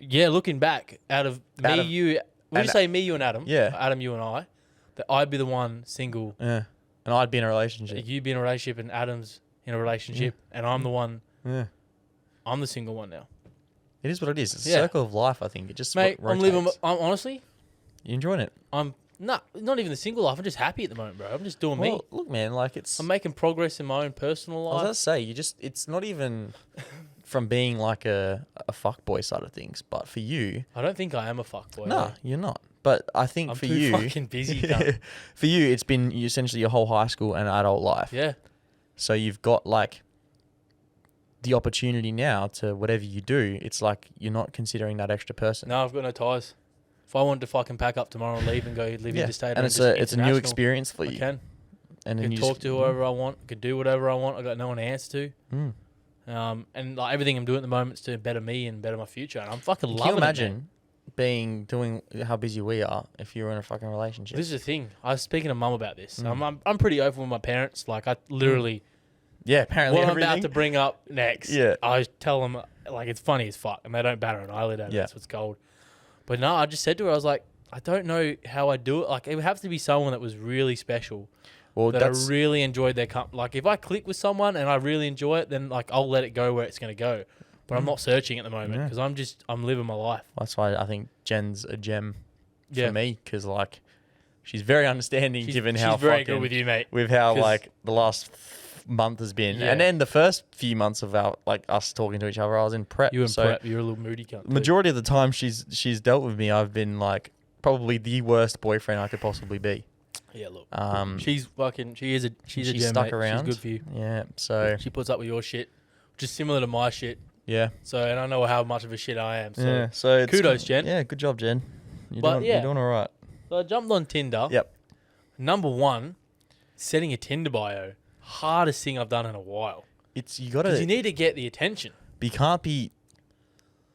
yeah, looking back, out of me, you, we'll just say me, you, and Adam. Yeah. Adam, you, and I. That I'd be the one single. Yeah. And I'd be in a relationship. You be in a relationship, and Adam's in a relationship, and I'm the one. Yeah. I'm the single one now. It is what it is. It's a Yeah. circle of life, I think. It just Mate, I'm living. rotates. I'm honestly, You enjoying it? I'm not even the single life. I'm just happy at the moment, bro. I'm just doing me. Well, look, man, like it's... I'm making progress in my own personal I was life. going to say, it's not even from being like a fuckboy side of things, but for you... I don't think I am a fuckboy. No, you're not. But I think I'm for too you... fucking busy, cunt. For you, it's been essentially your whole high school and adult life. Yeah. So you've got like the opportunity now to whatever you do, it's like you're not considering that extra person. No, I've got no ties. If I wanted to fucking pack up tomorrow and leave and go live interstate, and it's a new experience for I you. can. And I then can you talk just, to whoever I want. I can do whatever I want. I got no one to answer to. And like everything I'm doing at the moment is to better me and better my future. And I'm fucking loving Can you it. imagine doing how busy we are if you were in a fucking relationship? This is the thing. I was speaking to mum about this. I'm pretty open with my parents. Like I literally, Yeah, apparently what everything. I'm about to bring up next, Yeah. I tell them like it's funny as fuck, and they don't batter an eyelid at it. Yeah. That's what's gold. But no, I just said to her, I was like, I don't know how I do it. Like it would have to be someone that was really special. Well, that that's I really enjoyed their like if I click with someone and I really enjoy it, then like I'll let it go where it's going to go. But I'm not searching at the moment Yeah. because I'm living my life. why I think Jen's a gem for me because like She's very understanding, given how she's very fucking, good with you, mate. with how 'Cause- like the last month has been, Yeah. and then the first few months of our like us talking to each other, I was in prep. You in so prep. You're a little moody cunt. too. majority of the time she's dealt with me, I've been like probably the worst boyfriend I could possibly be. Yeah, look. She's She's a gem, stuck mate. around. She's good for you. Yeah, so She puts up with your shit, which is similar to my shit. yeah, So, and I know how much of a shit I am. So, yeah. So it's kudos, Jen. Yeah, good job, Jen. But yeah. You're doing all right. So I jumped on Tinder. Yep. Number one, setting a Tinder bio. Hardest thing I've done in a while. It's you Because gotta. you need to get the attention. You can't be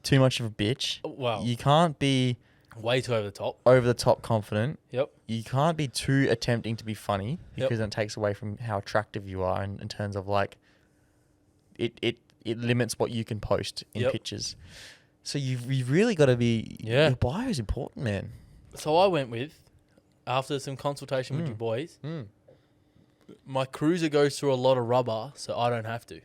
too much of a bitch. Well, You can't be way too over the top. over the top confident. Yep. You can't be too attempting to be funny Yep. because it takes away from how attractive you are in terms of like it limits what you can post in Yep. pictures. So you've really got to be. Yeah. Your bio is important, man. So I went with, after some consultation with you boys, my cruiser goes through a lot of rubber, so I don't have to.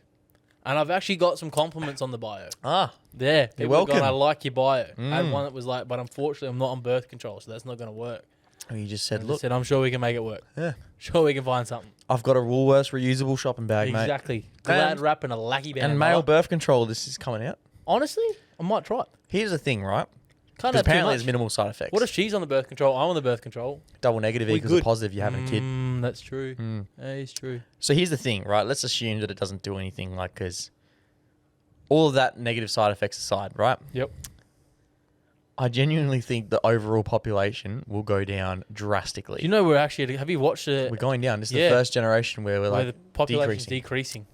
And I've actually got some compliments on the bio. Ah, There. People have welcome. gone, I like your bio. I had one that was like, but unfortunately I'm not on birth control, so that's not going to work. you just said, I look, just said, I'm sure we can make it work. yeah, Sure we can find something. I've got a Woolworths reusable shopping bag, mate. Exactly. Glad And- wrap and a lackey band. And male birth control. This is coming out. Honestly, I might try it. Here's the thing, right? Can't Because have too apparently much. there's minimal side effects. What if she's on the birth control? I'm on the birth control. double negative We equals a good. positive? You're having a kid. That's true. That is true. So here's the thing, right? Let's assume that it doesn't do anything, like, because all of that negative side effects aside, right? Yep. I genuinely think the overall population will go down drastically. Do you know we're actually? Have you watched the We're going down. This is Yeah. the first generation where we're where like the population's decreasing. decreasing?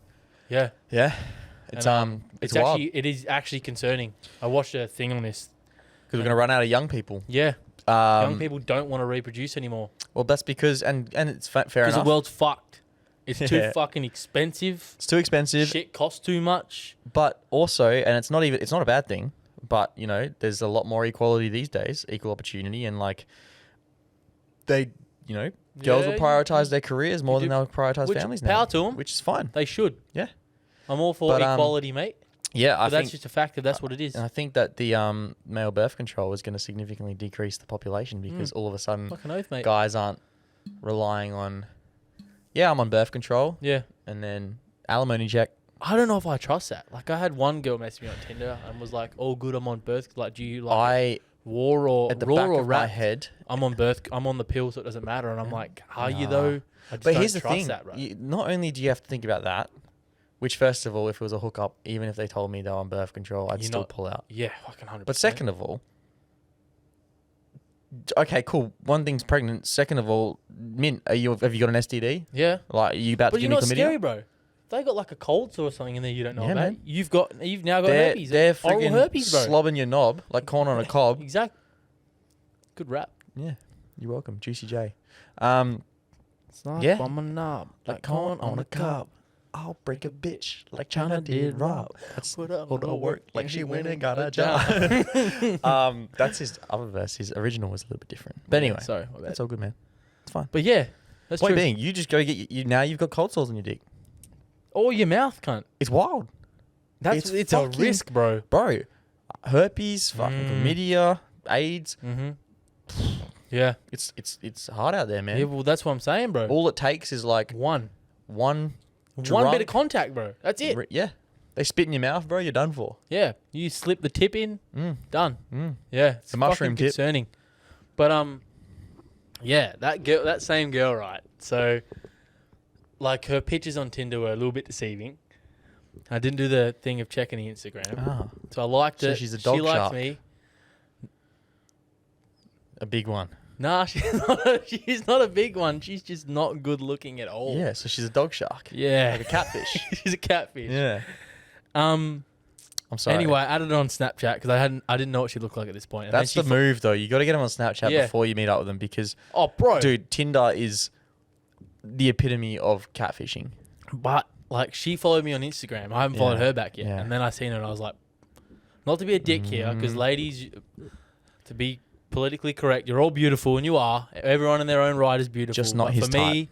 Yeah. Yeah, it's And, it's wild it is actually concerning. I watched a thing on this. because we're gonna run out of young people. Yeah. Young Um, people don't want to reproduce anymore well, that's because and it's fair because the enough. world's fucked. It's too Yeah. fucking expensive. It's too expensive, Shit costs too much. but also, and it's not a bad thing. But you know, there's a lot more equality these days, equal opportunity, and like they, you know, girls will Yeah, prioritize their careers more than do. they'll prioritize Which, families now. power to 'em. Which is fine. They should. Yeah, I'm all for But, equality, mate. yeah. But I that's think, just a fact that that's what it is. and I think that the male birth control is going to significantly decrease the population because all of a sudden Fucking oath, mate. guys aren't relying on. Yeah, I'm on birth control, Yeah. and then alimony check. I don't know if I trust that. Like, I had one girl message me on Tinder and was like, "Oh, good, I'm on birth. Like, do you like war or At the raw back or of my wrapped? head. I'm on birth. I'm on the pill, so it doesn't matter." And I'm like, "Are you Nah. though?" I just But don't here's the trust thing: that, bro. not only do you have to think about that, which first of all, if it was a hookup, even if they told me they were on birth control, I'd You're still not- pull out. Yeah, fucking 100%. But second of all, okay, cool. One thing's pregnant. Second of all, Mint, have you got an STD? yeah. Like, are you about But to you give know me what's chlamydia? scary, bro? They got like a cold sore or something in there you don't know Yeah, about. man. You've now got They're herpes. they're Oral freaking herpes, bro. slobbing your knob like corn on a cob. Exact. Good rap. Yeah, you're welcome, Juicy J. It's Yeah. on my knob, Like corn on a cob. I'll break a bitch like China did Rob. That's Put up all the no work like she went and got a job. That's his other verse. His original was a little bit different. But anyway, sorry, my bad. that's all good, man. It's fine. But yeah, that's Point true. being, you just go get you now. You've got cold sores on your dick. Or your mouth, cunt. It's wild, It's a fucking- risk, bro. bro. Herpes, fucking chlamydia, AIDS. Mm-hmm. Yeah. It's hard out there, man. Yeah, well, that's what I'm saying, bro. All it takes is like One one bit drunk- of contact, bro. That's it. Yeah, they spit in your mouth, bro. You're done for. Yeah. You slip the tip in, done. Mm. Yeah. It's The mushroom fucking tip. concerning. But yeah, that same girl, right? So like her pictures on Tinder were a little bit deceiving. I didn't do the thing of checking the Instagram. Ah, So I liked So it. she's a dog she likes shark. me. a big one. Nah, she's not a big one. She's just not good looking at all. Yeah, so she's a dog shark. Yeah. Like a catfish. She's a catfish. Yeah. Um. I'm sorry. Anyway, I added it on Snapchat because I didn't know what she looked like at this point. And That's the then move, though. You got to get them on Snapchat Yeah. before you meet up with them because, Oh, bro. dude, Tinder is the epitome of catfishing. But like, she followed me on Instagram. I haven't followed Yeah. her back yet. Yeah. And then I seen her and I was like, not to be a dick here, because ladies, to be politically correct, you're all beautiful and you are. Everyone in their own right is beautiful. Just not but his for me,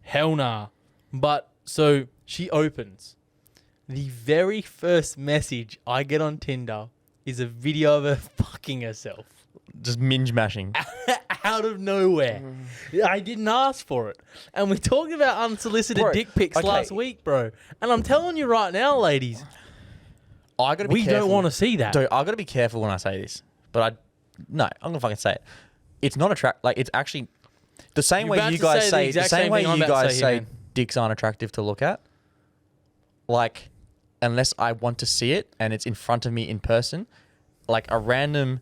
hell nah. But so she opens. The very first message I get on Tinder is a video of her fucking herself. Just minge mashing. out of nowhere. I didn't ask for it. And we talked about unsolicited Bro, dick pics okay. last week, bro. And I'm telling you right now, ladies, I gotta be we careful. don't want to see that. Dude, I gotta be careful when I say this. But I'm gonna fucking say it. It's not like it's actually the same You're way about you to guys say the say the exact same same way thing I'm you about to guys say here, say man. dicks aren't attractive to look at. Like, unless I want to see it and it's in front of me in person, like a random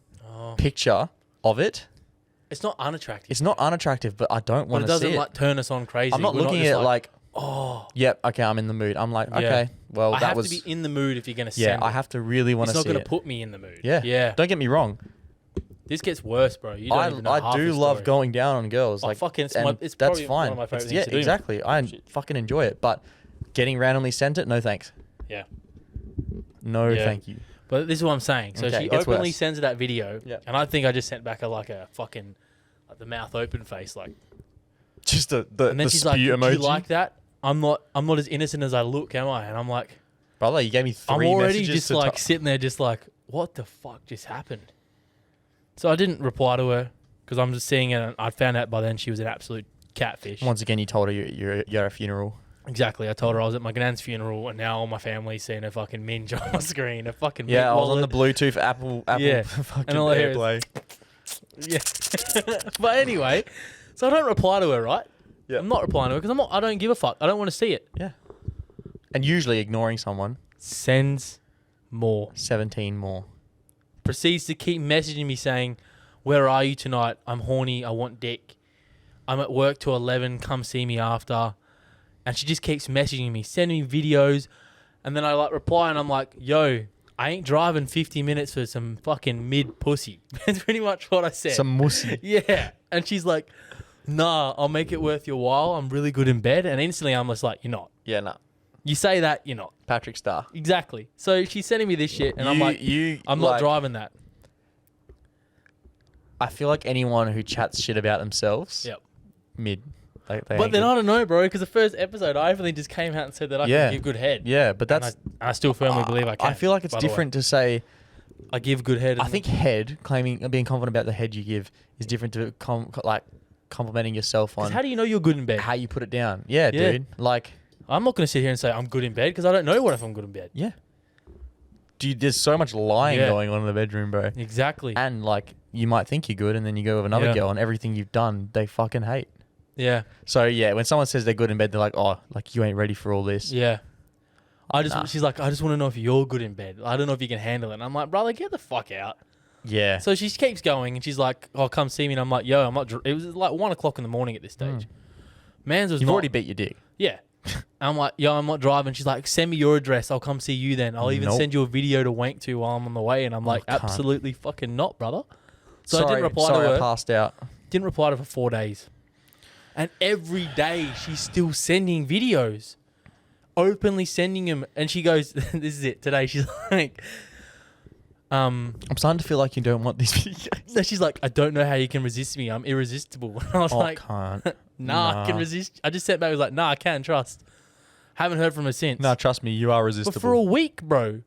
picture of it. It's not unattractive. It's not unattractive, but I don't want but to it see doesn't it. like turn us on crazy. I'm not We're looking just at it like, yep, okay, I'm in the mood. I'm like, Yeah. okay, well, I that have was. to be in the mood if you're going to Yeah, send I it. have to really want It's to not see going it. to put me in the mood. Yeah. Yeah. Don't get me wrong. This gets worse, bro. You don't even know half I do the love story. going down on girls. Like, fucking, it's and my- it's that's probably fine. one of my favourite It's- things yeah, to do, man. exactly. I Shit. fucking enjoy it, but getting randomly sent it, no thanks. Yeah. No, Yeah. thank you. But this is what I'm saying. So Okay, she it gets openly worse. sends her that video, Yep. and I think I just sent back a fucking like the mouth open face, like. Just the And then the she's spew like, "Do emoji. you like that? I'm not as innocent as I look, am I?" And I'm like, Brother, you gave me 3 I'm already messages just to like sitting there, just like, what the fuck just happened? So I didn't reply to her because I'm just seeing it. And I found out by then she was an absolute catfish. Once again, you told her you're at a funeral. Exactly. I told her I was at my nan's funeral, and now all my family's seeing a fucking minge on my screen. A fucking Yeah, mint I was on wallet. the Bluetooth Apple Yeah. fucking And all I hear is- AirPlay. Yeah. But anyway, so I don't reply to her, right? Yeah. I'm not replying to her because I don't give a fuck. I don't want to see it. Yeah. And usually ignoring someone, Sends more. 17 more. Proceeds to keep messaging me saying, "Where are you tonight? I'm horny. I want dick. I'm at work till 11. Come see me after." And she just keeps messaging me, sending me videos. And then I like reply and I'm like, "Yo, I ain't driving 50 minutes for some fucking mid pussy." That's pretty much what I said. Some mussy. Yeah. And she's like, "Nah, I'll make it worth your while. I'm really good in bed." And instantly I'm just like, "You're not. Yeah, nah. You say that, you're not." Patrick Star. Exactly. So she's sending me this shit and I'm like, I'm not like, driving that. I feel like anyone who chats shit about themselves, Yep. mid. They But ain't then good. I don't know, bro, because the first episode, I openly just came out and said that I Yeah. can give good head. Yeah, but And that's. I still firmly believe I can. I feel like it's by the way. different to say. I give good head. I think head being confident about the head you give is different to complimenting yourself on how do you know you're good in bed? how you put it down. Yeah, Yeah. dude. Like, I'm not going to sit here and say I'm good in bed because I don't know what if I'm good in bed. yeah. Dude, there's so much lying Yeah. going on in the bedroom, bro. Exactly. And like, you might think you're good, and then you go with another Yeah. girl, and everything you've done, they fucking hate. Yeah. So yeah, when someone says they're good in bed, they're like, oh, like you ain't ready for all this. Yeah. Nah. She's like, I just want to know if you're good in bed. I don't know if you can handle it. And I'm like, brother, get the fuck out. Yeah. So she keeps going and she's like, "Oh, come see me." And I'm like, "Yo, I'm not." It was like 1 o'clock in the morning at this stage. Man's was You've not- already beat your dick. Yeah. And I'm like, "Yo, I'm not driving." She's like, "Send me your address. I'll come see you then. I'll even Nope. send you a video to wank to while I'm on the way." And I'm like, can't. "Absolutely fucking not, brother." So I Sorry, didn't reply sorry, to I her. passed out. Didn't reply to her for 4 days. And every day she's still sending videos. Openly sending them. And she goes, this is it. Today she's like, I'm starting to feel like you don't want these videos. no, she's like, "I don't know how you can resist me. I'm irresistible." And I was Oh, like, can't. nah, I can resist. I just sent back, I was like, "Nah, I can't trust." Haven't heard from her since. No, trust me, you are but resistible. for a week, bro.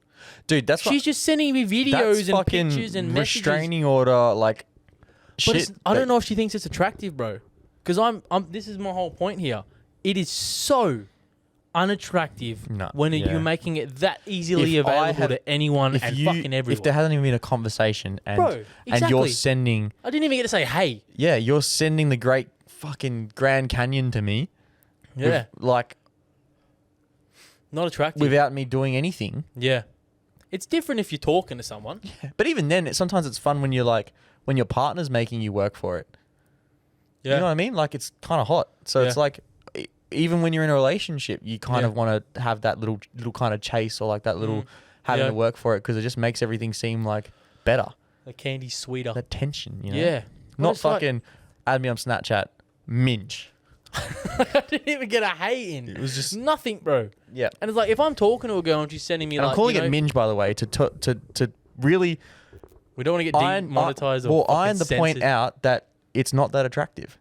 Dude, that's She's just sending me videos that's and fucking pictures and messages. restraining order, like But shit. it's, I don't know if she thinks it's attractive, bro. Because I'm. This is my whole point here. It is so unattractive No, when yeah. you're making it that easily If I available had- to anyone and fucking everyone. If there hasn't even been a conversation and Bro, and exactly. you're sending, I didn't even get to say, "Hey." yeah, you're sending the Great fucking Grand Canyon to me, Yeah, like not attractive. without me doing anything. Yeah, it's different if you're talking to someone. But even then, sometimes it's fun when you're like when your partner's making you work for it. Yeah, You know what I mean? Like it's kind of hot. So it's Yeah. like even when you're in a relationship, you kind Yeah. of want to have that little kind of chase or like that little having Yeah. to work for it because it just makes everything seem like better. the candy's sweeter. That tension, you know? Yeah, Not it's like- fucking add me on Snapchat, minge. I didn't even get a hate in. It was just Nothing, bro. yeah. And it's like if I'm talking to a girl and she's sending me And like, I'm calling you know, it minge, by the way, to really we don't want to get iron demonetized. well, or iron the point censored. out that it's not that attractive.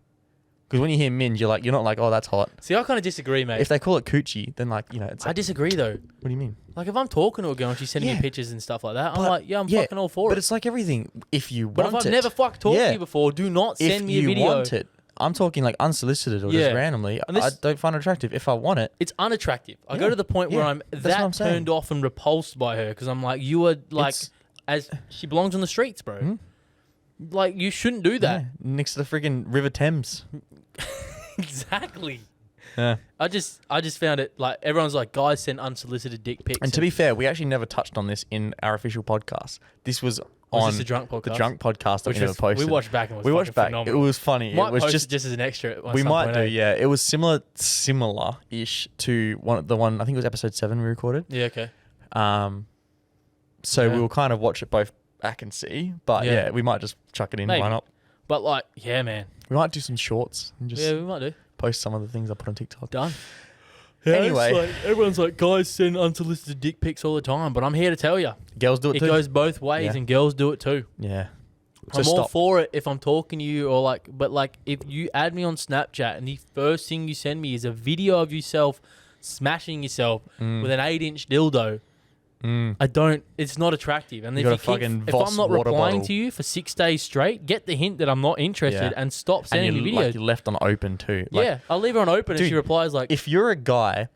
Because when you hear minge, you're not like, oh, that's hot. See, I kind of disagree, mate. If they call it coochie, then it's. I disagree though. What do you mean? Like if I'm talking to a girl and she's sending me pictures and stuff like that, I'm like, I'm fucking all for it. But it's like everything. If you want it. But if I've never fucked talked to you before, do not send me a video. If you want it, I'm talking like unsolicited or just randomly. I don't find it attractive. If I want it, it's unattractive. I go to the point where I'm that turned off and repulsed by her because I'm like, you are like, as she belongs on the streets, bro. Mm-hmm. Like you shouldn't do that. Yeah, next to the freaking River Thames. Exactly. Yeah. I just found it like everyone's like, guys send unsolicited dick pics. And to be fair, we actually never touched on this in our official podcast. This was on the drunk podcast. The drunk podcast that we never posted. We watched back and it was phenomenal. It was funny. Might it was post just as an extra. We might do, yeah. It was similar-ish to the one. I think it was episode 7 we recorded. Yeah. Okay. So we'll kind of watch it both back and see. But yeah, we might just chuck it in. Maybe. Why not? But like, yeah, man. We might do some shorts and just we might do. Post some of the things I put on TikTok. Done. Yeah, anyway, like, everyone's like, guys send unsolicited dick pics all the time, but I'm here to tell you, girls do it too. It goes both ways, and girls do it too. Yeah. I'm all for it if I'm talking to you or like, but like if you add me on Snapchat and the first thing you send me is a video of yourself smashing yourself with an 8-inch dildo. It's not attractive. And if I'm not replying to you for 6 days straight, get the hint that I'm not interested and stop sending me videos. Like you're left on open too. Like, I'll leave her on open and she replies like, if you're a guy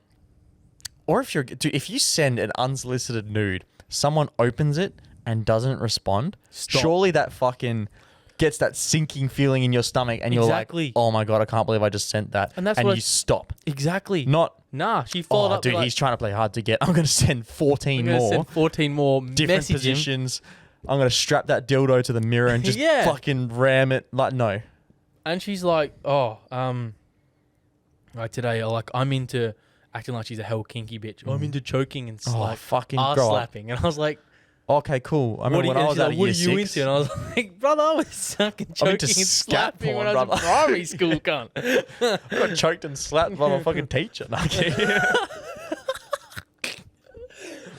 or if you send an unsolicited nude, someone opens it and doesn't respond, surely that fucking gets that sinking feeling in your stomach and you're like, oh my God, I can't believe I just sent that. And you stop. Exactly. She followed up. Dude, he's trying to play hard to get. I'm going to send 14 more. Different positions. I'm going to strap that dildo to the mirror and just fucking ram it. Like, no. And she's like, like today, I'm into acting like she's a hell kinky bitch. I'm into choking and fucking ass slapping. And I was like, okay, cool. I remember when I was at year 6. What are you into? And I was like, brother, I was fucking choking and slapping when I was in primary school, cunt. I got choked and slapped by my fucking teacher. Well,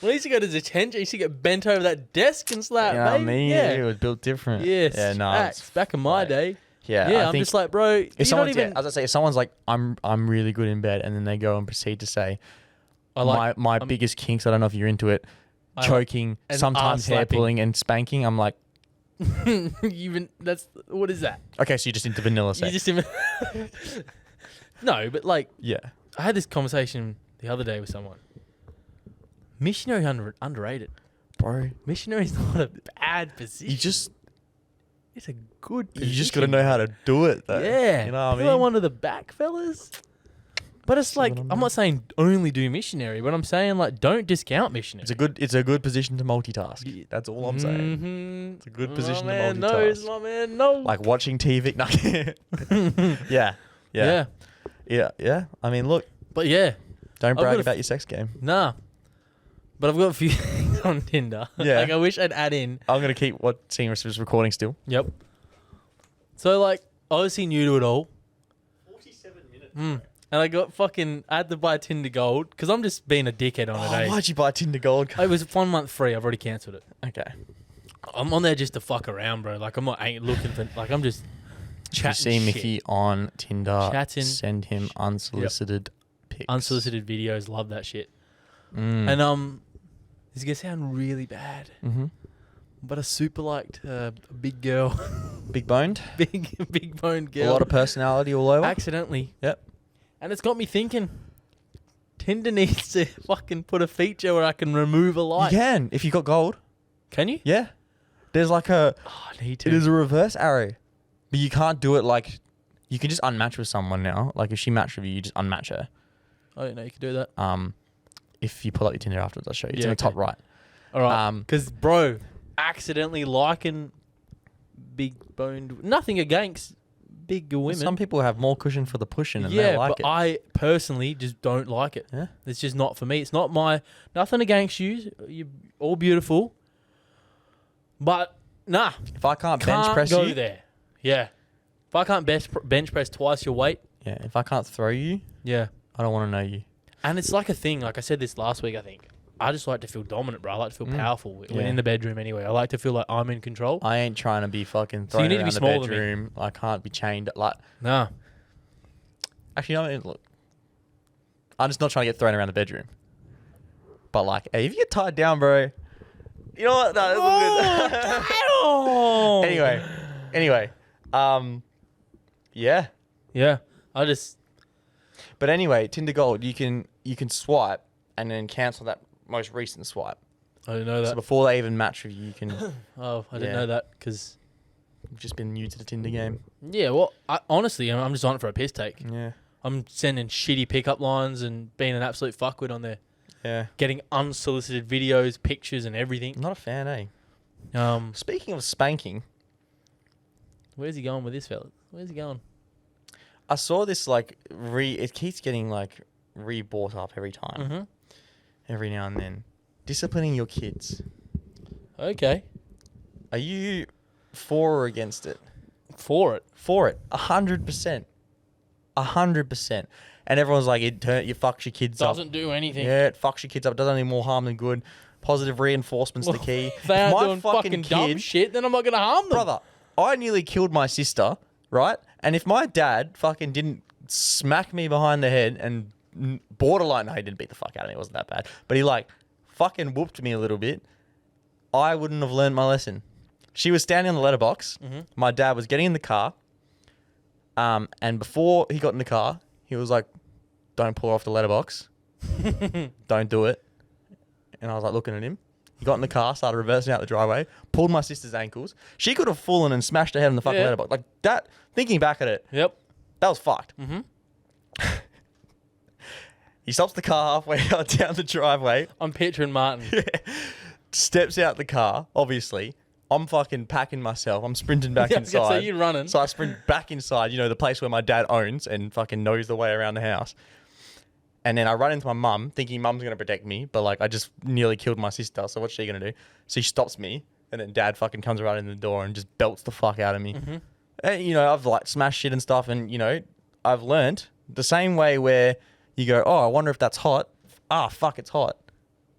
I used to go to detention. I used to get bent over that desk and slapped. You know what I mean? Yeah. It was built different. Yes. Yeah, no. Back in my day. Yeah, I'm just like, bro, if someone's, as I say, if someone's like, I'm really good in bed, and then they go and proceed to say, my biggest kinks, I don't know if you're into it, choking, sometimes hair pulling and spanking. I'm like, what is that? Okay, so you're just into vanilla sex. No, but like, yeah, I had this conversation the other day with someone. Missionary underrated, bro. Missionary's not a bad position. It's a good position. You just got to know how to do it, though. Yeah, you know what I mean. Like one of the back fellas. But it's like, I'm not saying only do missionary, but I'm saying like don't discount missionary. It's a good position to multitask. That's all I'm saying. Mm-hmm. It's a good position to multitask. My man, no. Like watching TV. Yeah. I mean, look. But yeah. Don't brag about your sex game. Nah. But I've got a few things on Tinder. Yeah. Like I wish I'd add in. I'm going to keep seeing us recording still. Yep. So like, obviously new to it all. 47 minutes. And I had to buy Tinder Gold because I'm just being a dickhead on it. Why'd you buy Tinder Gold? It was 1 month free. I've already cancelled it. Okay. I'm on there just to fuck around, bro. Like I'm not looking for. Like I'm just chatting. If you see Mickey on Tinder, chatting, send him unsolicited pics. Unsolicited videos. Love that shit. And this is gonna sound really bad. But I super liked a big girl. Big boned? Big boned girl. A lot of personality all over? Accidentally. Yep. And it's got me thinking, Tinder needs to fucking put a feature where I can remove a like. You can, if you got gold. Can you? Yeah. There's like a... Oh, I need to. It is a reverse arrow. But you can't do it like... You can just unmatch with someone now. Like if she matched with you, you just unmatch her. I didn't know you could do that. If you pull up your Tinder afterwards, I'll show you. It's in the top right. All right. Because, bro, accidentally liking big boned... Nothing against big women. Some people have more cushion for the pushing and they like it. Yeah, but I personally just don't like it. Yeah. It's just not for me. It's not my... Nothing against you. You're all beautiful. But, nah. If I can't bench press go you... there. Yeah. If I can't bench press twice your weight... Yeah, if I can't throw you... Yeah. I don't want to know you. And it's like a thing. Like I said this last week, I think. I just like to feel dominant, bro. I like to feel powerful when in the bedroom anyway. I like to feel like I'm in control. I ain't trying to be fucking thrown around the bedroom. I can't be chained. Like, nah. Actually, no, look. I'm just not trying to get thrown around the bedroom. But like, hey, if you get tied down, bro. You know what? No, that's all good. Anyway. Yeah. Yeah. But anyway, Tinder Gold, you can swipe and then cancel that most recent swipe. I didn't know that. So before they even match with you, you can. I didn't know that because You've just been new to the Tinder game. Yeah, well, honestly, I'm just on it for a piss take. Yeah. I'm sending shitty pickup lines and being an absolute fuckwit on there. Yeah. Getting unsolicited videos, pictures, and everything. Not a fan, eh? Speaking of spanking, where's he going with this, fella? Where's he going? I saw this like it keeps getting like re-brought up every time, Mm-hmm. every now and then. Disciplining your kids. Okay. Are you for or against it? For it. For it. 100%. 100%. And everyone's like, it fucks your kids up. Doesn't do anything. Yeah, it fucks your kids up. It does any more harm than good. Positive reinforcement's the key. If they aren't doing fucking dumb shit, then I'm not going to harm them. Brother, I nearly killed my sister, right? And if my dad fucking didn't smack me behind the head and borderline, no, he didn't beat the fuck out of me. It wasn't that bad. But he like fucking whooped me a little bit. I wouldn't have learned my lesson. She was standing on the letterbox. Mm-hmm. My dad was getting in the car. And before he got in the car, he was like, don't pull off the letterbox. Don't do it. And I was like looking at him. He got in the car, started reversing out the driveway, pulled my sister's ankles. She could have fallen and smashed her head on the fucking letterbox. Like that, thinking back at it, Yep. that was fucked. Mm-hmm. He stops the car halfway out down the driveway. I'm picturing Martin. Steps out the car, obviously. I'm fucking packing myself. I'm sprinting back inside. So you're running. So I sprint back inside, the place where my dad owns and fucking knows the way around the house. And then I run into my mum, thinking mum's going to protect me. But like, I just nearly killed my sister. So what's she going to do? So she stops me. And then dad fucking comes right in the door and just belts the fuck out of me. Mm-hmm. And, I've like smashed shit and stuff. And, I've learned the same way where you go, oh, I wonder if that's hot. Ah, fuck, it's hot.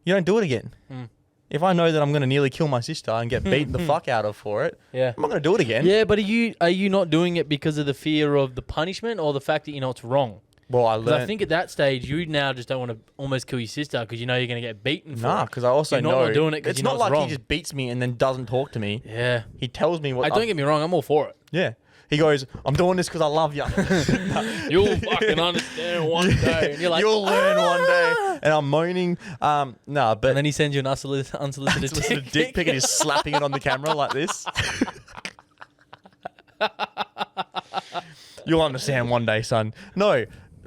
You don't do it again. Mm. If I know that I'm going to nearly kill my sister and get beaten the fuck out of for it, yeah, I'm not going to do it again. Yeah, but are you not doing it because of the fear of the punishment or the fact that you know it's wrong? Well, I think at that stage, you now just don't want to almost kill your sister because you know you're going to get beaten for it. Nah, because I also you're know not doing it it's you know not like wrong. he just beats me and then doesn't talk to me. Yeah. He tells me what... Don't get me wrong, I'm all for it. Yeah. He goes, I'm doing this because I love you. You'll fucking understand one day. And you're like, you'll learn one day. And I'm moaning. But... And then he sends you an unsolicited dick pic and he's slapping it on the camera like this. You'll understand one day, son. No,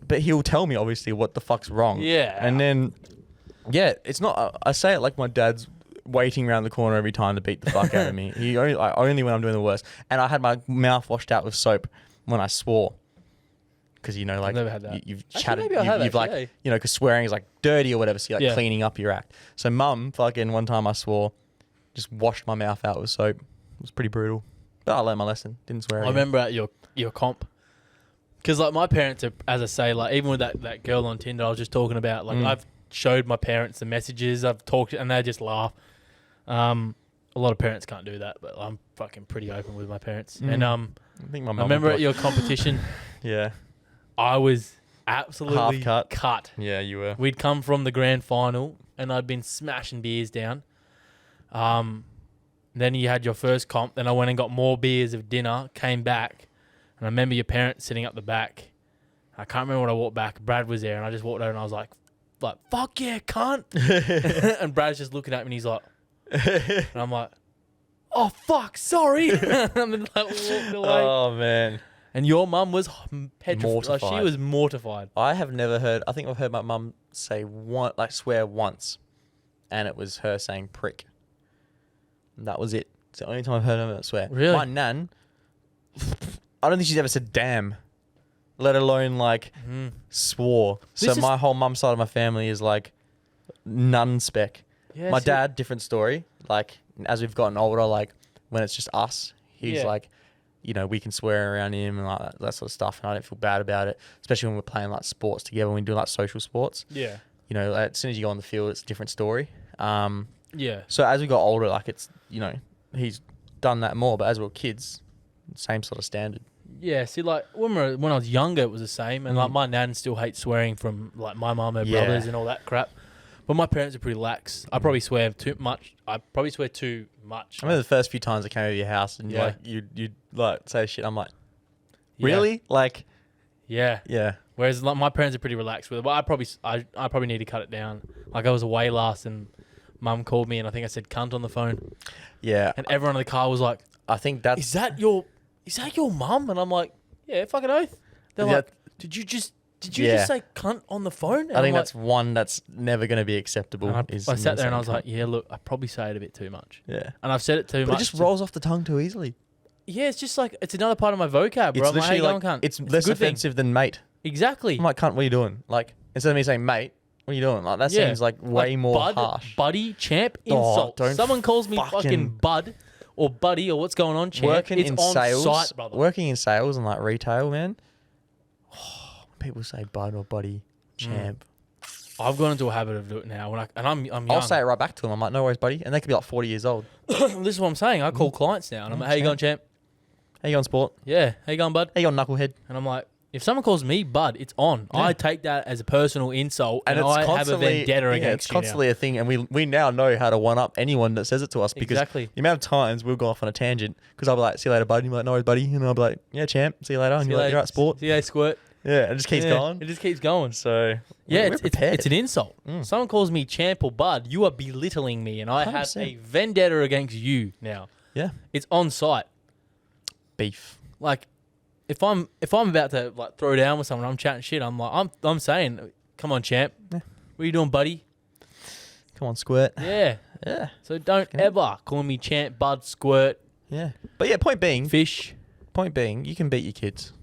but he'll tell me, obviously, what the fuck's wrong. Yeah. And then, it's not... I say it like my dad's waiting around the corner every time to beat the fuck out of me. Only when I'm doing the worst. And I had my mouth washed out with soap when I swore. Because, like, I've never had that. You've Actually, chatted, maybe I have you've like, actually, because swearing is like dirty or whatever. So you're like cleaning up your act. So mum, fucking one time I swore, just washed my mouth out with soap. It was pretty brutal. But I learned my lesson. Didn't swear again. I remember at your comp. Because, like, my parents are, as I say, like, even with that girl on Tinder I was just talking about, like, I've showed my parents the messages, I've talked, and they just laugh. A lot of parents can't do that, but I'm fucking pretty open with my parents. And I think my mum I remember at your competition, yeah, I was absolutely half cut. Yeah, you were. We'd come from the grand final, and I'd been smashing beers down. Then you had your first comp. Then I went and got more beers of dinner, came back, and I remember your parents sitting up the back. I can't remember when I walked back. Brad was there, and I just walked over, and I was like, fuck yeah, cunt. And Brad's just looking at me, and he's like, and I'm like, oh, fuck, sorry. And then walked away. Oh, man. And your mum was petrified. Mortified. She was mortified. I have never heard, I think I've heard my mum swear once, and it was her saying prick. And that was it. It's the only time I've heard her swear. Really? My nan, I don't think she's ever said damn, let alone swore. So my whole mum side of my family is like nun spec. Yeah, my dad, different story. Like, as we've gotten older, like, when it's just us, he's like, we can swear around him and like that sort of stuff, and I don't feel bad about it, especially when we're playing like sports together, when we do like social sports. Yeah. As soon as you go on the field, it's a different story. Yeah. So as we got older, like, it's, he's done that more, but as we were kids, same sort of standard. Yeah, see, like when I was younger, it was the same, and like my nan still hates swearing from like my mum, her brothers, and all that crap. But my parents are pretty lax. I probably swear too much. I remember the first few times I came over your house and you like say shit. I'm like, really? Like, yeah. Whereas like, my parents are pretty relaxed with it. But I probably need to cut it down. Like I was away last and mum called me and I think I said cunt on the phone. Yeah. And everyone in the car was like, I think that's... Is that your mum? And I'm like, yeah, fucking oath. They're like, did you just say cunt on the phone? And I think that's one that's never going to be acceptable. I sat there and I was like, yeah, look, I probably say it a bit too much. Yeah. And I've said it too much. It just rolls off the tongue too easily. Yeah, it's just like, it's another part of my vocab, bro. It's literally like, cunt. It's less offensive than mate. Exactly. I'm like, cunt, what are you doing? Like, instead of me saying mate, what are you doing? Like, that seems like way more harsh. Buddy, champ, insult. Someone calls me fucking bud or buddy or what's going on, champ. Working in sales, site, brother. Working in sales and like retail, man. Oh, when people say bud or buddy, champ. I've gone into a habit of doing it now. I'm young. I'll say it right back to them. I'm like, no worries, buddy. And they could be like 40 years old. This is what I'm saying. I call clients now and I'm like, how you going, champ? How you going, sport? Yeah. How you going, bud? How you going, knucklehead? And I'm like, if someone calls me bud, it's on. Yeah. I take that as a personal insult and I have a vendetta against you. It's constantly a thing, and we now know how to one up anyone that says it to us because the amount of times we'll go off on a tangent because I'll be like, see you later, bud. And you're like, no worries, buddy. And I'll be like, yeah, champ. See you later. And you're like, you're right, sport. See you later, squirt. Yeah, it just keeps going. It just keeps going. So yeah, it's an insult. Someone calls me champ or bud, you are belittling me, and I 100%. Have a vendetta against you now. Yeah, it's on site. Beef. Like, if I'm about to like throw down with someone, I'm chatting shit. I'm like, I'm saying, come on, champ. Yeah. What are you doing, buddy? Come on, squirt. Yeah. So don't ever call me champ, bud, squirt. Yeah. But yeah, point being, you can beat your kids.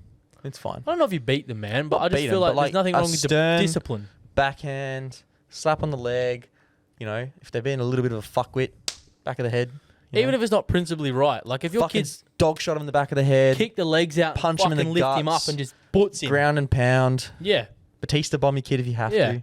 It's fine. I don't know if you beat them, man, but I just feel like there's nothing wrong with discipline. Backhand, slap on the leg. You know, if they're being a little bit of a fuckwit, back of the head. Even if it's not principally right. Like if your kids dog shot him in the back of the head, kick the legs out, punch him in the guts, lift him up and just butts him. Ground and pound. Yeah. Batista bomb your kid if you have to.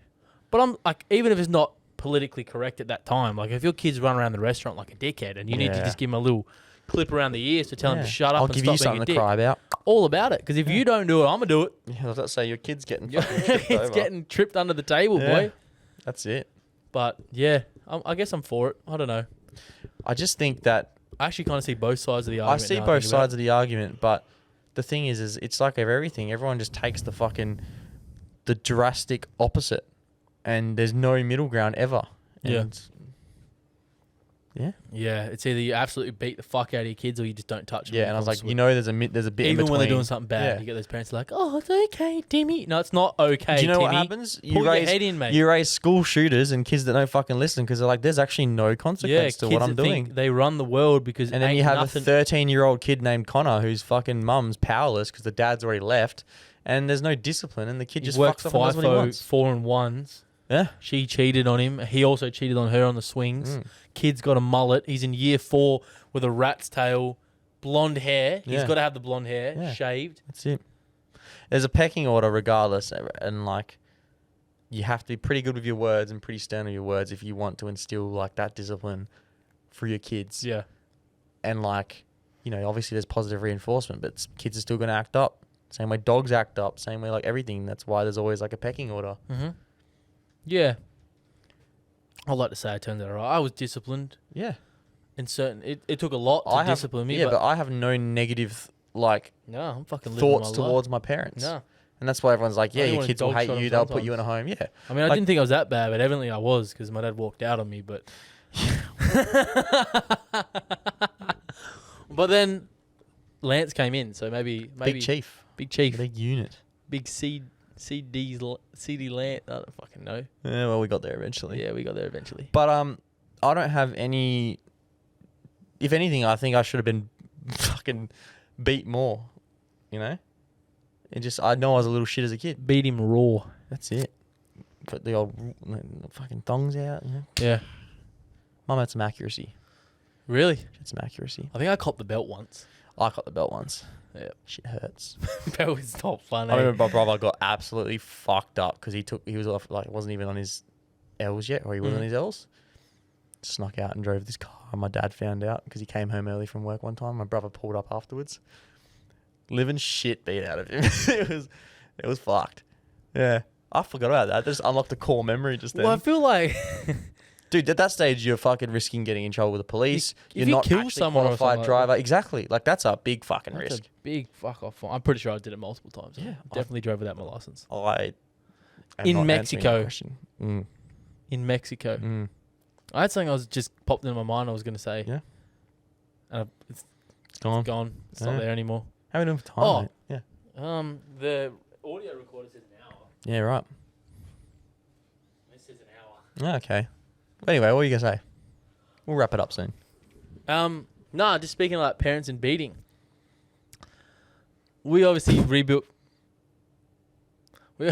But I'm like, even if it's not politically correct at that time, like if your kids run around the restaurant like a dickhead and you need to just give him a little clip around the ears to tell him to shut up and stop being a dick. I'll give you something to cry about. All about it. Because if you don't do it, I'm going to do it. Yeah, I was about to say, your kid's getting fucking tripped over. It's getting tripped under the table, boy. That's it. But yeah, I guess I'm for it. I don't know. I just think that I actually kind of see both sides of the argument. I see both sides of the argument, but the thing is it's like everything. Everyone just takes the drastic opposite, and there's no middle ground ever. And yeah. It's either you absolutely beat the fuck out of your kids, or you just don't touch them. Yeah, and I was like, there's a bit even in when they're doing something bad, you get those parents like, oh, it's okay, Timmy. No, it's not okay. Do you know Timmy. what happens? Pull your head in, mate. You raise school shooters and kids that don't fucking listen because they're like, there's actually no consequence to what I'm doing. They run the world because and then you have a 13-year-old kid named Connor whose fucking mum's powerless because the dad's already left, and there's no discipline, and the kid just fucks up and does what he wants. 4 and 1s. Yeah. She cheated on him. He also cheated on her on the swings. Kid's got a mullet. He's in year 4 with a rat's tail, blonde hair. He's got to have the blonde hair, shaved. That's it. There's a pecking order regardless, and like you have to be pretty good with your words and pretty stern with your words if you want to instill like that discipline for your kids. Yeah. And like, you know, obviously there's positive reinforcement, but kids are still going to act up. Same way dogs act up. Same way like everything. That's why there's always like a pecking order. Mm-hmm. Yeah. I'd like to say I turned out all right. I was disciplined. Yeah. In certain, it took a lot to discipline me. Yeah, but I have no negative I'm fucking thoughts towards my parents. No. And that's why everyone's like, yeah, your kids will hate you. They'll put you in a home. Yeah. I mean, I didn't think I was that bad, but evidently I was because my dad walked out on me. But but then Lance came in, so maybe big chief, big unit, big CD Lance. I don't fucking know. Yeah, well, we got there eventually. Yeah, we got there eventually. But I don't have any. If anything, I think I should have been fucking beat more. You know, I know I was a little shit as a kid. Beat him raw. That's it. Put the old fucking thongs out. You know? Yeah. Mum had some accuracy. Really? She had some accuracy. I think I copped the belt once. I got the belt once. Yeah. Shit hurts. Belt is not fun. I remember my brother got absolutely fucked up because he was off, like, wasn't even on his L's yet, or he was on his L's. Snuck out and drove this car. And my dad found out because he came home early from work one time. My brother pulled up afterwards. living shit beat out of him. it was fucked. Yeah, I forgot about that. Just unlocked a core memory just then. Well, I feel like, Dude, at that stage, you're fucking risking getting in trouble with the police. If You're you not kill actually someone or qualified something like driver. Exactly. Like, that's a big fucking that's risk. a big fuck off. I'm pretty sure I did it multiple times. Yeah, Definitely drove without my license. I am In not answering Mexico. your question. In Mexico. Mm. I had something I was just popped into my mind I was going to say. Yeah. And it's Gone. gone. It's not Yeah. there anymore. How are we doing for time, Oh. mate? Yeah. The audio recorder says an hour. Yeah, right. This says an hour. Okay. Anyway, what are you going to say? We'll wrap it up soon. No, just speaking of like parents and beating. We obviously rebuilt. We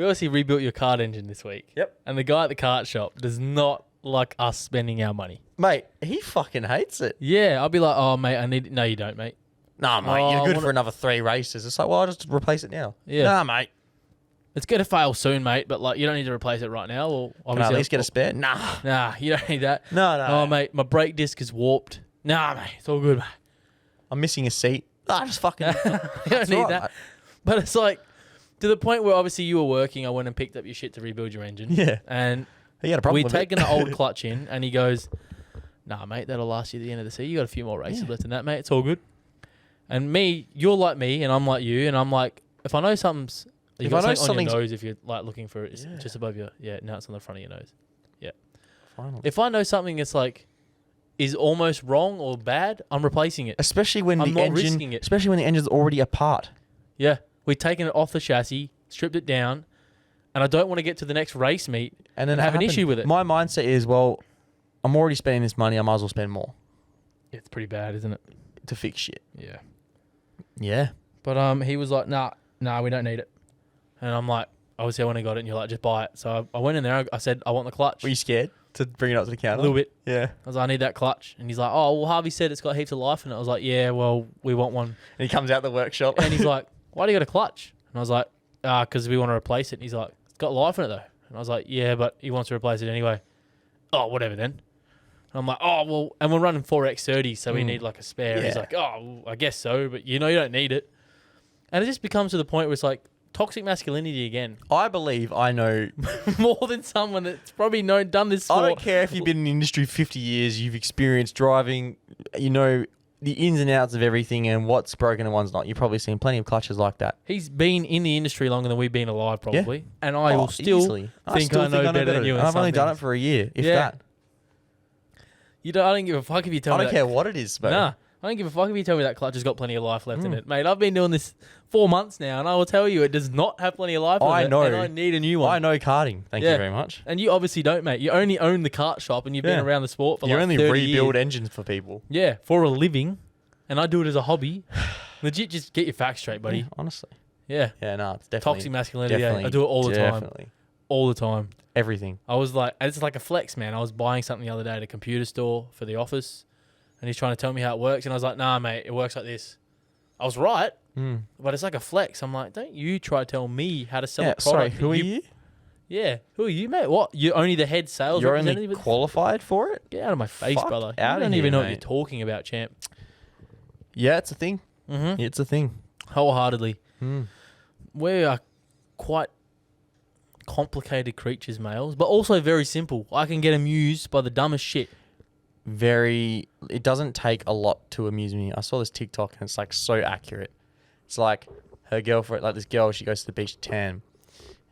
obviously rebuilt your kart engine this week. Yep. And the guy at the kart shop does not like us spending our money. Mate, he fucking hates it. Yeah, I'll be like, oh mate, I need. No, you don't, mate. Nah, mate, Oh, you're I good wanna- for another 3 races. It's like, well, I'll just replace it now. Yeah. Nah, mate. It's gonna fail soon, mate. But like, you don't need to replace it right now. Or Can I obviously, at least get a spare? Nah. Nah, you don't need that. No, no. Oh mate, my brake disc is warped. Nah, mate, it's all good, mate. I'm missing a seat. Nah, just fucking... You don't That's need right, that. mate. But it's like to the point where obviously you were working. I went and picked up your shit to rebuild your engine. Yeah. And He had a problem we'd with taken it. the old clutch in, and he goes, "Nah, mate, that'll last you to the end of the season. You got a few more races left in that, mate. It's all good." And me, you're like me, and I'm like you, and I'm like, if I know something's, you If got I know something on your something's- nose, if you're like looking for it, it's Yeah. just above your, now it's on the front of your nose. Finally. If I know something that's like is almost wrong or bad, I'm replacing it. Especially when I'm the not engine... risking it. Especially when the engine's already apart. Yeah, we've taken it off the chassis, stripped it down, and I don't want to get to the next race meet And then have an happened. issue with it. My mindset is, well, I'm already spending this money. I might as well spend more It's pretty bad, isn't it? to fix shit. Yeah. Yeah. But he was like, nah, we don't need it. And I'm like, obviously I went and got it, and you're like, just buy it. So I went in there, I said, I want the clutch. Were you scared to bring it up to the A counter? little bit. Yeah. I was like, I need that clutch. And he's like, oh, well, Harvey said it's got heaps of life in it. I was like, yeah, well, we want one. And he comes out the workshop. And he's like, why do you got a clutch? And I was like, because we want to replace it. And he's like, it's got life in it, though. And I was like, yeah, but he wants to replace it anyway. Oh, whatever then. And I'm like, oh, well, and we're running 4X30, so we need like a spare. And he's Yeah. like, oh, well, I guess so, but you don't need it. And it just becomes to the point where it's like toxic masculinity again. I believe I know... More than someone that's probably done this I for... don't care if you've been in the industry 50 years, you've experienced driving, you know the ins and outs of everything and what's broken and what's not. You've probably seen plenty of clutches like that. He's been in the industry longer than we've been alive, probably. And I will still easily. think I know better than you. And I've only done it for a year, if that. I don't give a fuck if you tell I me don't that. care what it is, bro. Nah, I don't give a fuck if you tell me that clutch has got plenty of life left in it. Mate, I've been doing this 4 months now, and I will tell you it does not have plenty of life in I it. know. And I need a new one. I know karting. Thank you very much. And you obviously don't, mate. You only own the kart shop, and you've been Yeah. around the sport for You like only 30 rebuild years. engines for people. Yeah, for a living. And I do it as a hobby. Legit, just get your facts straight, buddy. Yeah, honestly. Yeah. Yeah, no, it's definitely... Toxic masculinity. Yeah. I do it all the time. Definitely. All the time. Everything. I was like, it's like a flex, man. I was buying something the other day at a computer store for the office, and he's trying to tell me how it works, and I was like, nah, mate, it works like this. I was right, but it's like a flex. I'm like, don't you try to tell me how to sell a product. Sorry, who are you? Yeah, who are you, mate? What? You're only the head sales You're representative? only qualified for it? Get out of my face, Fuck brother. You outta don't here, even know what mate. you're talking about, champ. Yeah, it's a thing. Mm-hmm. It's a thing. Wholeheartedly. We are quite complicated creatures, males, but also very simple. I can get amused by the dumbest shit. It doesn't take a lot to amuse me. I saw this TikTok and it's like so accurate. It's like her girlfriend, like this girl, she goes to the beach to tan.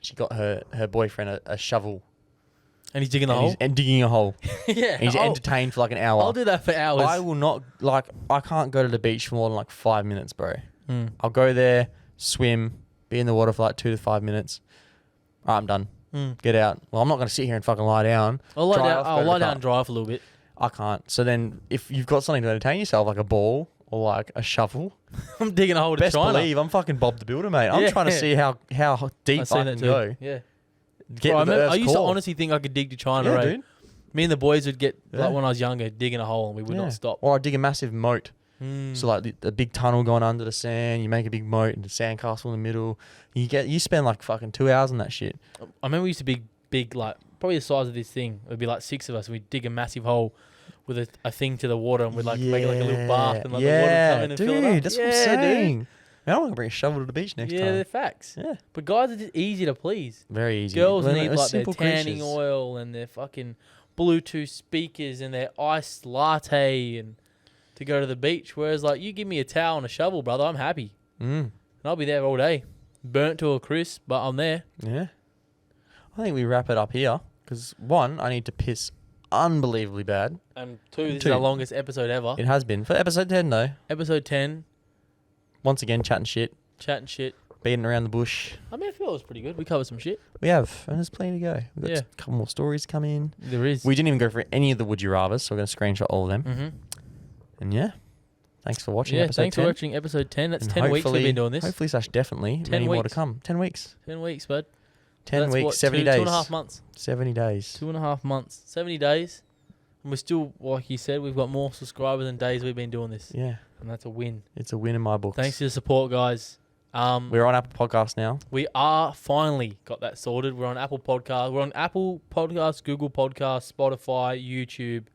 She got her boyfriend a shovel. And he's digging the and hole? He's digging a hole. Yeah. He's entertained for like an hour. I'll do that for hours. I will not, I can't go to the beach for more than like 5 minutes, bro. I'll go there, swim, be in the water for like 2 to 5 minutes. All right, I'm done. Get out. Well, I'm not going to sit here and fucking lie down. I'll lie Dry down off, and dry off a little bit. I can't. So then if you've got something to entertain yourself, like a ball or like a shovel, I'm digging a hole to best China. believe I'm fucking Bob the Builder, mate. I'm Yeah. trying to see how deep I seen can that too. go. Yeah. Get Bro, to the I Earth's used to core. honestly think I could dig to China, Yeah, right? dude. Me and the boys would get, Yeah. like when I was younger, digging a hole and we would Yeah. not stop. Or I dig a massive moat. Mm. So like the big tunnel going under the sand, you make a big moat and the sandcastle in the middle. You spend like fucking 2 hours on that shit. I remember we used to big like probably the size of this thing. It'd be like 6 of us, and we'd dig a massive hole with a thing to the water, and we'd like make it like a little bath, and like the water would come in and fill it up. That's what I'm saying. Man, I'm going to bring a shovel to the beach next Yeah, time. they're facts. Yeah. But guys are just easy to please. Very easy. Girls Well, need we're like their simple tanning creatures. oil and their fucking Bluetooth speakers and their iced latte and to go to the beach. Whereas like you give me a towel and a shovel, brother, I'm happy. And I'll be there all day. Burnt to a crisp, but I'm there. Yeah. I think we wrap it up here because 1, I need to piss unbelievably bad. And 2, this is 2. our longest episode ever. It has been. For episode 10 though, Episode 10, once again chatting shit, chatting shit. beating around the bush. I mean, I feel it was pretty good. We covered some shit. We have, and there's plenty to go. We've got Yeah. a couple more stories to come in. There is. We didn't even go for any of the Would You Rathers, so we're going to screenshot all of them. Mm-hmm. And yeah, thanks for watching Yeah, episode thanks 10. for watching episode 10. That's And 10 weeks we've been doing this. Hopefully / definitely 10 many more to weeks. come. 10 weeks. 10 weeks, bud. 10 That's weeks, what, 70 days. 2.5 months. 70 days. 2.5 months. 70 days. And we're still, like you said, we've got more subscribers than days we've been doing this. Yeah, And that's a win. it's a win in my books. Thanks for the support, guys. We're on Apple Podcasts now. We are finally got that sorted. We're on Apple Podcasts. We're on Apple Podcasts, Google Podcasts, Spotify, YouTube,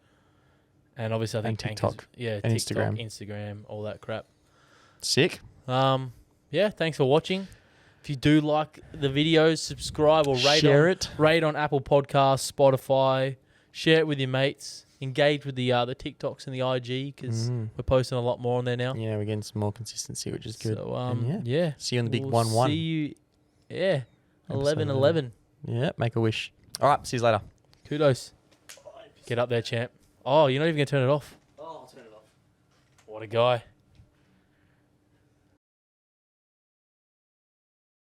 and obviously I think And TikTok. Anchor's- Yeah, And TikTok, Instagram. Instagram, all that crap. Sick. Yeah, thanks for watching. If you do like the videos, subscribe or rate Share on, it. Rate on Apple Podcasts, Spotify. Share it with your mates. Engage with the TikToks and the IG because we're posting a lot more on there now. Yeah, we're getting some more consistency, which is good. So And yeah. see you in the big We'll 1-1. See you. Yeah, Episode 11-11. Yeah, make a wish. All right, see you later. Kudos. Get up there, champ. Oh, you're not even gonna turn it off. Oh, I'll turn it off. What a guy.